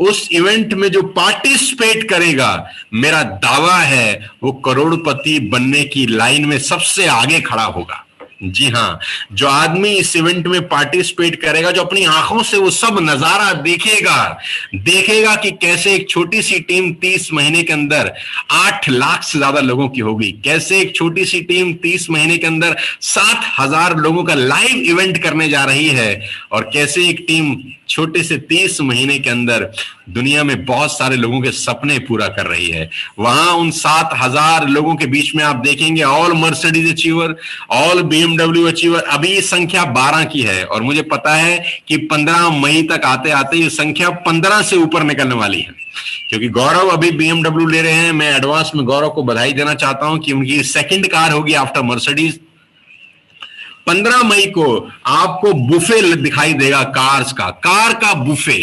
उस इवेंट में जो पार्टिसिपेट करेगा, मेरा दावा है वो करोड़पति बनने की लाइन में सबसे आगे खड़ा होगा। जी हाँ, जो आदमी इस इवेंट में पार्टिसिपेट करेगा, जो अपनी आंखों से वो सब नजारा देखेगा कि कैसे एक छोटी सी टीम 30 महीने के अंदर 8 लाख से ज्यादा लोगों की होगी, कैसे एक छोटी सी टीम 30 महीने के अंदर 7,000 लोगों का लाइव इवेंट करने जा रही है, और कैसे एक टीम छोटे से 30 महीने के अंदर दुनिया में बहुत सारे लोगों के सपने पूरा कर रही है। वहां उन 7,000 लोगों के बीच में आप देखेंगे all Mercedes achiever, all BMW achiever. अभी संख्या 12 की है, और मुझे पता है कि 15 मई तक आते आते ये संख्या 15 से ऊपर निकलने वाली है, क्योंकि गौरव अभी BMW ले रहे हैं। मैं एडवांस में गौरव को बधाई देना चाहता हूं कि उनकी सेकंड कार होगी आफ्टर मर्सिडीज। 15 मई को आपको बुफे दिखाई देगा, कार का buffet.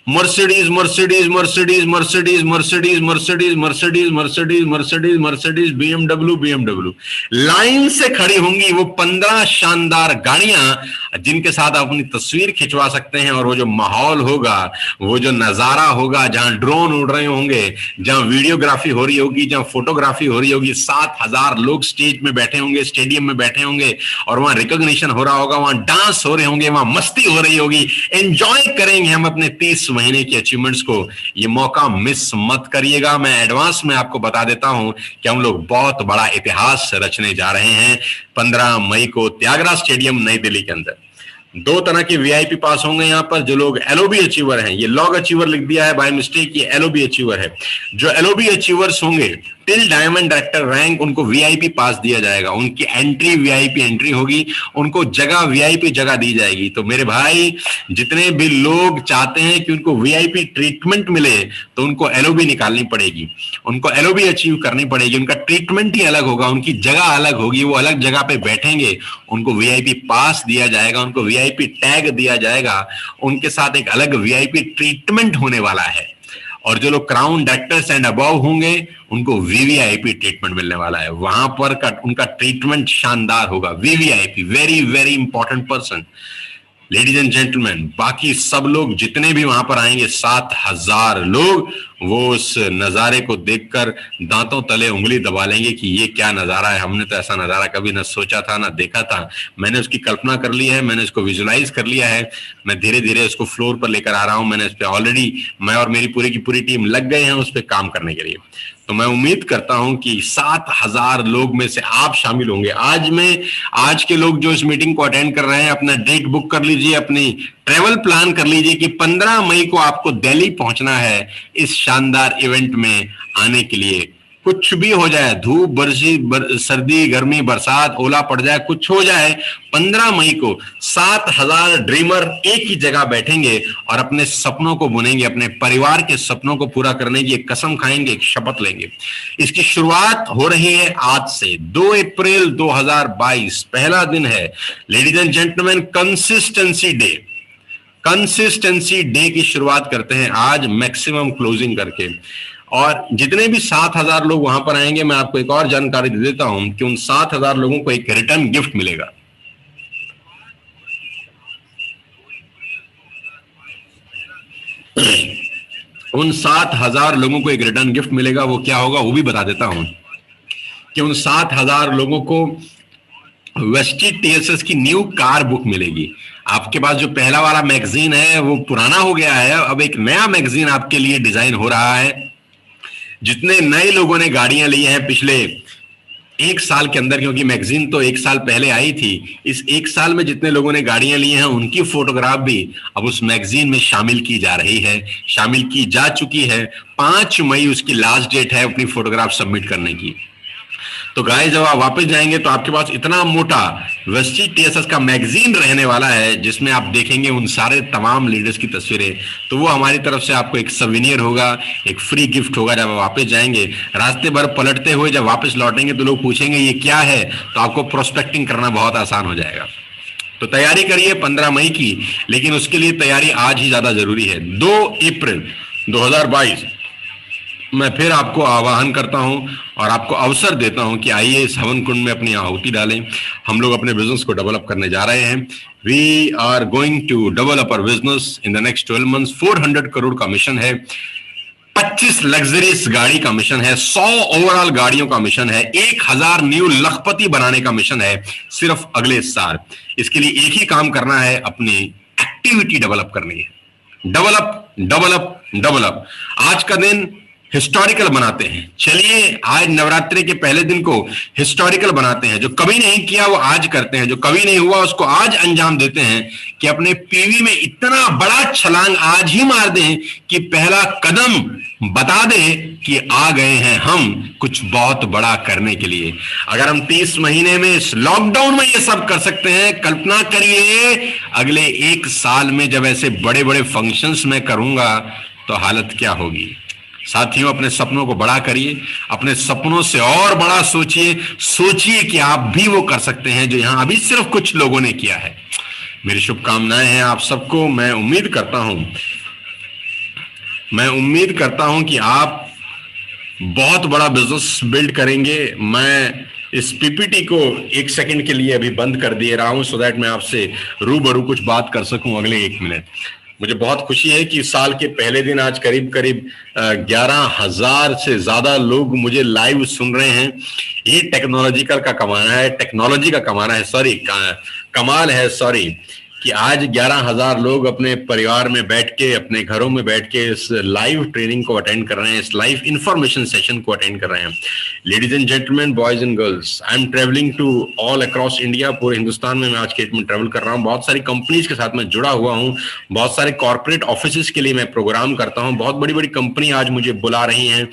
Mercedes Mercedes Mercedes Mercedes Mercedes Mercedes Mercedes Mercedes Mercedes Mercedes BMW line से खड़ी होंगी वो 15 शानदार गाड़ियां, जिनके साथ आप अपनी तस्वीर खिंचवा सकते हैं। और वो जो माहौल होगा, वो जो नजारा होगा, जहां ड्रोन उड़ रहे होंगे, जहां वीडियोग्राफी हो रही होगी, जहां फोटोग्राफी हो रही होगी, 7,000 लोग स्टेज में बैठे होंगे, स्टेडियम में बैठे होंगे, और वहां रिकॉग्निशन हो रहा होगा, वहां डांस हो रहे होंगे, वहां मस्ती हो रही होगी। एंजॉय करेंगे हम अपने 30 महीने की अचीवमेंट्स को। ये मौका मिस मत करिएगा। मैं एडवांस में आपको बता देता हूं कि हम लोग बहुत बड़ा इतिहास रचने जा रहे हैं 15 मई को त्यागराज स्टेडियम नई दिल्ली के अंदर। 2 तरह के VIP पास होंगे यहाँ पर। जो लोग LOB अचीवर हैं, ये लॉग अचीवर लिख दिया है बाय मिस्टेक, ये LOB अचीवर है। जो LOB अचीवर्स होंगे टिल डायमंड डायरेक्टर रैंक, उनको VIP पास दिया जाएगा, उनकी एंट्री VIP एंट्री होगी, उनको जगह VIP जगह दी जाएगी। तो मेरे भाई, जितने भी लोग चाहते हैं कि उनको VIP ट्रीटमेंट मिले, तो उनको LOB निकालनी पड़ेगी, उनको LOB अचीव करनी पड़ेगी। उनका ट्रीटमेंट ही अलग होगा, उनकी जगह अलग होगी, वो अलग जगह पे बैठेंगे, उनको VIP पास दिया जाएगा, उनको VIP टैग दिया जाएगा, उनके साथ एक अलग VIP ट्रीटमेंट होने वाला है। और जो लोग क्राउन डायरेक्टर्स एंड अबव होंगे, उनको VVIP ट्रीटमेंट मिलने वाला है। वहां पर उनका ट्रीटमेंट शानदार होगा। VVIP, very very important person. Ladies and gentleman, बाकी सब लोग जितने भी वहां पर आएंगे, 7,000 लोग, वो उस नजारे को देखकर दांतों तले उंगली दबा लेंगे कि ये क्या नजारा है, हमने तो ऐसा नजारा कभी ना सोचा था ना देखा था। मैंने उसकी कल्पना कर ली है, मैंने इसको विजुलाइज कर लिया है, मैं धीरे धीरे उसको फ्लोर पर लेकर आ रहा हूं। मैंने इस पर ऑलरेडी, मैं और मेरी पूरी की पूरी टीम लग गए हैं उस पर काम करने के लिए। तो मैं उम्मीद करता हूं कि 7,000 लोग में से आप शामिल होंगे। आज के लोग जो इस मीटिंग को अटेंड कर रहे हैं, अपना डेट बुक कर लीजिए, अपनी ट्रेवल प्लान कर लीजिए कि 15 मई को आपको दिल्ली पहुंचना है इस शानदार इवेंट में आने के लिए। कुछ भी हो जाए, धूप बरसी, सर्दी गर्मी बरसात ओला पड़ जाए, कुछ हो जाए, 15 मई को 7,000 ड्रीमर एक ही जगह बैठेंगे और अपने सपनों को बुनेंगे, अपने परिवार के सपनों को पूरा करने की एक कसम खाएंगे, एक शपथ लेंगे। इसकी शुरुआत हो रही है आज से। 2 अप्रैल 2022 पहला दिन है। Ladies and gentleman, consistency day की शुरुआत करते हैं आज, मैक्सिमम क्लोजिंग करके। और जितने भी 7,000 लोग वहां पर आएंगे, मैं आपको एक और जानकारी दे देता हूं कि उन 7,000 लोगों को एक रिटर्न गिफ्ट मिलेगा। उन 7,000 लोगों को एक रिटर्न गिफ्ट मिलेगा। वो क्या होगा वो भी बता देता हूं कि उन 7,000 लोगों को वेस्टी TSS की न्यू कार बुक मिलेगी। आपके पास जो पहला वाला मैगजीन है वो पुराना हो गया है, अब एक नया मैगजीन आपके लिए डिजाइन हो रहा है। जितने नए लोगों ने गाड़ियां ली हैं पिछले 1 साल के अंदर, क्योंकि मैगजीन तो 1 साल पहले आई थी, इस 1 साल में जितने लोगों ने गाड़ियां ली हैं उनकी फोटोग्राफ भी अब उस मैगजीन में शामिल की जा रही है, शामिल की जा चुकी है। 5 मई उसकी लास्ट डेट है अपनी फोटोग्राफ सबमिट करने की। तो गाइस, जब आप वापस जाएंगे तो आपके पास इतना मोटा वेस्टी TSS का मैगजीन रहने वाला है, जिसमें आप देखेंगे उन सारे तमाम लीडर्स की तस्वीरें। तो वो हमारी तरफ से आपको एक सविनियर होगा, एक फ्री गिफ्ट होगा। जब आप वापस जाएंगे, रास्ते भर पलटते हुए जब वापस लौटेंगे तो लोग पूछेंगे ये क्या है, तो आपको प्रोस्पेक्टिंग करना बहुत आसान हो जाएगा। तो तैयारी करिए 15 मई की, लेकिन उसके लिए तैयारी आज ही ज्यादा जरूरी है। 2 अप्रैल 2022 मैं फिर आपको आह्वान करता हूं और आपको अवसर देता हूं कि आइए इस हवन कुंड में अपनी आहुति डालें। हम लोग अपने बिजनेस को डेवलप करने जा रहे हैं। We are going to develop our business in the next 12 months. 400 crore का मिशन है, 25 लग्जरीज गाड़ी का मिशन है, 100 ओवरऑल गाड़ियों का मिशन है, 1000 न्यू लखपति बनाने का मिशन है सिर्फ अगले साल। इसके लिए एक ही काम करना है, अपनी एक्टिविटी डेवलप करनी है। Develop develop develop. आज का दिन हिस्टोरिकल बनाते हैं। चलिए आज नवरात्रि के पहले दिन को हिस्टोरिकल बनाते हैं। जो कभी नहीं किया वो आज करते हैं, जो कभी नहीं हुआ उसको आज अंजाम देते हैं कि अपने पीवी में इतना बड़ा छलांग आज ही मार दें कि पहला कदम बता दें कि आ गए हैं हम कुछ बहुत बड़ा करने के लिए। अगर हम 30 महीने में इस लॉकडाउन में ये सब कर सकते हैं, कल्पना करिए अगले 1 साल में जब ऐसे बड़े बड़े फंक्शंस में करूंगा तो हालत क्या होगी। साथियों, अपने सपनों को बड़ा करिए, अपने सपनों से और बड़ा सोचिए। सोचिए कि आप भी वो कर सकते हैं जो यहां अभी सिर्फ कुछ लोगों ने किया है। मेरी शुभकामनाएं हैं आप सबको। मैं उम्मीद करता हूं कि आप बहुत बड़ा बिजनेस बिल्ड करेंगे। मैं इस पीपीटी को 1 सेकंड के लिए अभी बंद कर दे रहा हूं सो दैट मैं आपसे रूबरू कुछ बात कर सकूं अगले 1 मिनट। मुझे बहुत खुशी है कि साल के पहले दिन आज करीब 11,000 से ज्यादा लोग मुझे लाइव सुन रहे हैं। ये टेक्नोलॉजी का कमाना है, कमाल है कि आज 11,000 लोग अपने परिवार में बैठ के, अपने घरों में बैठ के इस लाइव ट्रेनिंग को अटेंड कर रहे हैं, इस लाइव इंफॉर्मेशन सेशन को अटेंड कर रहे हैं। Ladies and gentleman, boys and girls, I am travelling to all across India. पूरे हिंदुस्तान में मैं आज के डेट में ट्रेवल कर रहा हूँ। बहुत सारी कंपनीज के साथ मैं जुड़ा हुआ हूँ, बहुत सारे कॉर्पोरेट ऑफिस के लिए मैं प्रोग्राम करता हूँ। बहुत बड़ी बड़ी कंपनी आज मुझे बुला रही हैं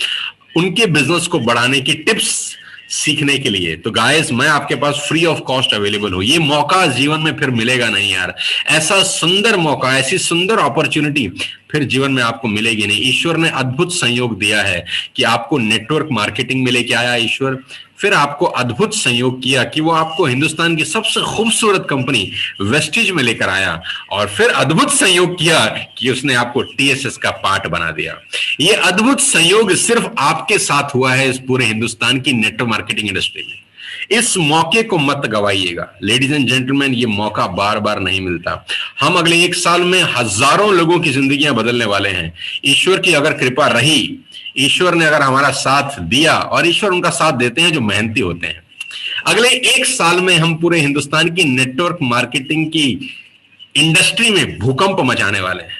उनके बिजनेस को बढ़ाने की टिप्स सीखने के लिए। तो गाइस, मैं आपके पास फ्री ऑफ कॉस्ट अवेलेबल हूं। ये मौका जीवन में फिर मिलेगा नहीं यार। ऐसा सुंदर मौका, ऐसी सुंदर अपॉर्चुनिटी फिर जीवन में आपको मिलेगी नहीं। ईश्वर ने अद्भुत संयोग दिया है कि आपको नेटवर्क मार्केटिंग में लेके आया ईश्वर। फिर आपको अद्भुत संयोग किया कि वो आपको हिंदुस्तान की सबसे खूबसूरत कंपनी वेस्टिज में लेकर आया, और फिर अद्भुत संयोग किया कि उसने आपको टीएसएस का पार्ट बना दिया। ये अद्भुत संयोग सिर्फ आपके साथ हुआ है इस पूरे हिंदुस्तान की नेटवर्क मार्केटिंग इंडस्ट्री में। इस मौके को मत गवाइएगा लेडीज एंड जेंटलमैन। ये मौका बार बार नहीं मिलता। हम अगले 1 साल में हजारों लोगों की जिंदगियां बदलने वाले हैं। ईश्वर की अगर कृपा रही, ईश्वर ने अगर हमारा साथ दिया, और ईश्वर उनका साथ देते हैं जो मेहनती होते हैं। अगले 1 साल में हम पूरे हिंदुस्तान की नेटवर्क मार्केटिंग की इंडस्ट्री में भूकंप मचाने वाले हैं।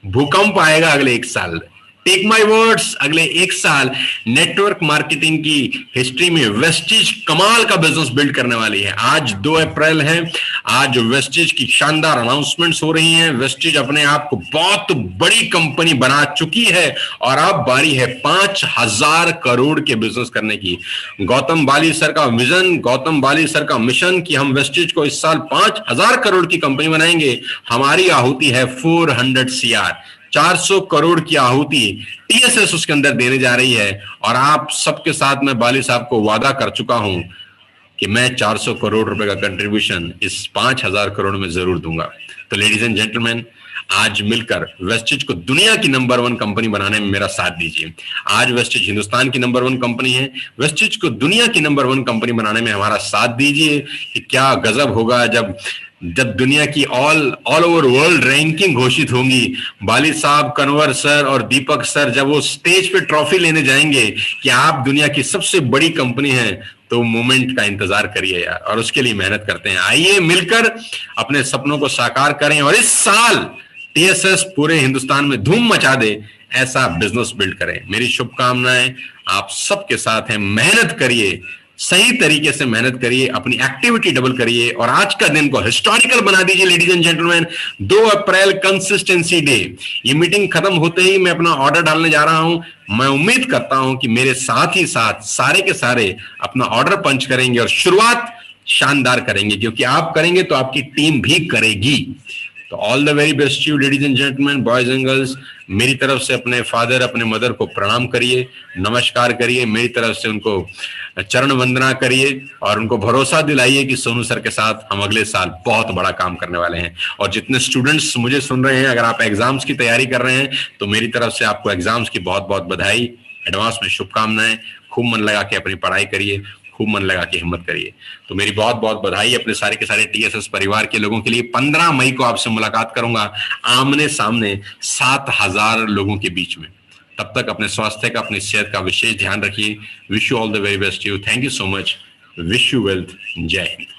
भूकंप आएगा अगले 1 साल। टेक माय वर्ड्स, अगले 1 साल नेटवर्क मार्केटिंग की हिस्ट्री में वेस्टिज कमाल का बिजनेस बिल्ड करने वाली है। आज 2 अप्रैल है। आज वेस्टिज की शानदार अनाउंसमेंट्स हो रही हैं। वेस्टिज अपने आप को बहुत बड़ी कंपनी बना चुकी है और अब बारी है 5,000 करोड़ के बिजनेस करने की। गौतम बाली सर का विजन, गौतम बाली सर का मिशन कि हम वेस्टिज को इस साल 5,000 करोड़ की कंपनी बनाएंगे। हमारी आहुति है 400 CR, 400 करोड़ की आहुति टीएसएस उसके अंदर देने जा रही है। और आप सबके साथ मैं बाली साहब को वादा कर चुका हूं कि मैं 400 करोड़ रुपए का कंट्रीब्यूशन इस 5,000 करोड़ में जरूर दूंगा। तो लेडीज एंड जेंटलमैन, आज मिलकर वेस्टिज को दुनिया की नंबर 1 कंपनी बनाने में मेरा साथ दीजिए। आज वेस्टिज हिंदुस्तान की नंबर 1 कंपनी है। वेस्टिज को दुनिया की नंबर 1 कंपनी बनाने में हमारा साथ दीजिए। कि क्या गजब होगा जब दुनिया की ऑल ओवर वर्ल्ड रैंकिंग घोषित होंगी। बाली साहब, कन्वर सर और दीपक सर जब वो स्टेज पे ट्रॉफी लेने जाएंगे कि आप दुनिया की सबसे बड़ी कंपनी हैं, तो मोमेंट का इंतजार करिए यार, और उसके लिए मेहनत करते हैं। आइए मिलकर अपने सपनों को साकार करें और इस साल टीएसएस पूरे हिंदुस्तान में धूम मचा दे, ऐसा बिजनेस बिल्ड करें। मेरी शुभकामनाएं आप सबके साथ हैं। मेहनत करिए, सही तरीके से मेहनत करिए, अपनी एक्टिविटी डबल करिए और आज का दिन को हिस्टोरिकल बना दीजिए। Ladies and gentleman, 2 April consistency day. ये मीटिंग खत्म होते ही मैं अपना ऑर्डर डालने जा रहा हूं। मैं उम्मीद करता हूं कि मेरे साथ ही साथ सारे के सारे अपना ऑर्डर पंच करेंगे और शुरुआत शानदार करेंगे, क्योंकि आप करेंगे तो आपकी टीम भी करेगी। तो all the very best you ladies and gentleman, boys and girls. मेरी तरफ से अपने फादर, अपने मदर को प्रणाम करिए, नमस्कार करिए। मेरी तरफ से उनको चरण वंदना करिए और उनको भरोसा दिलाइए कि सोनू सर के साथ हम अगले साल बहुत बड़ा काम करने वाले हैं। और जितने स्टूडेंट्स मुझे सुन रहे हैं, अगर आप एग्जाम्स की तैयारी कर रहे हैं तो मेरी तरफ से आपको एग्जाम्स की बहुत बहुत बधाई। एडवांस में शुभकामनाएं। खूब मन लगा के अपनी पढ़ाई करिए, खूब मन लगा के हिम्मत करिए। तो मेरी बहुत बहुत बधाई अपने सारे के सारे TSS परिवार के लोगों के लिए। 15 मई को आपसे मुलाकात करूंगा आमने सामने 7000 लोगों के बीच में। तब तक अपने स्वास्थ्य का, अपनी सेहत का विशेष ध्यान रखिए। Wish you all the very best. You, thank you so much. Wish you wealth. जय हिंद।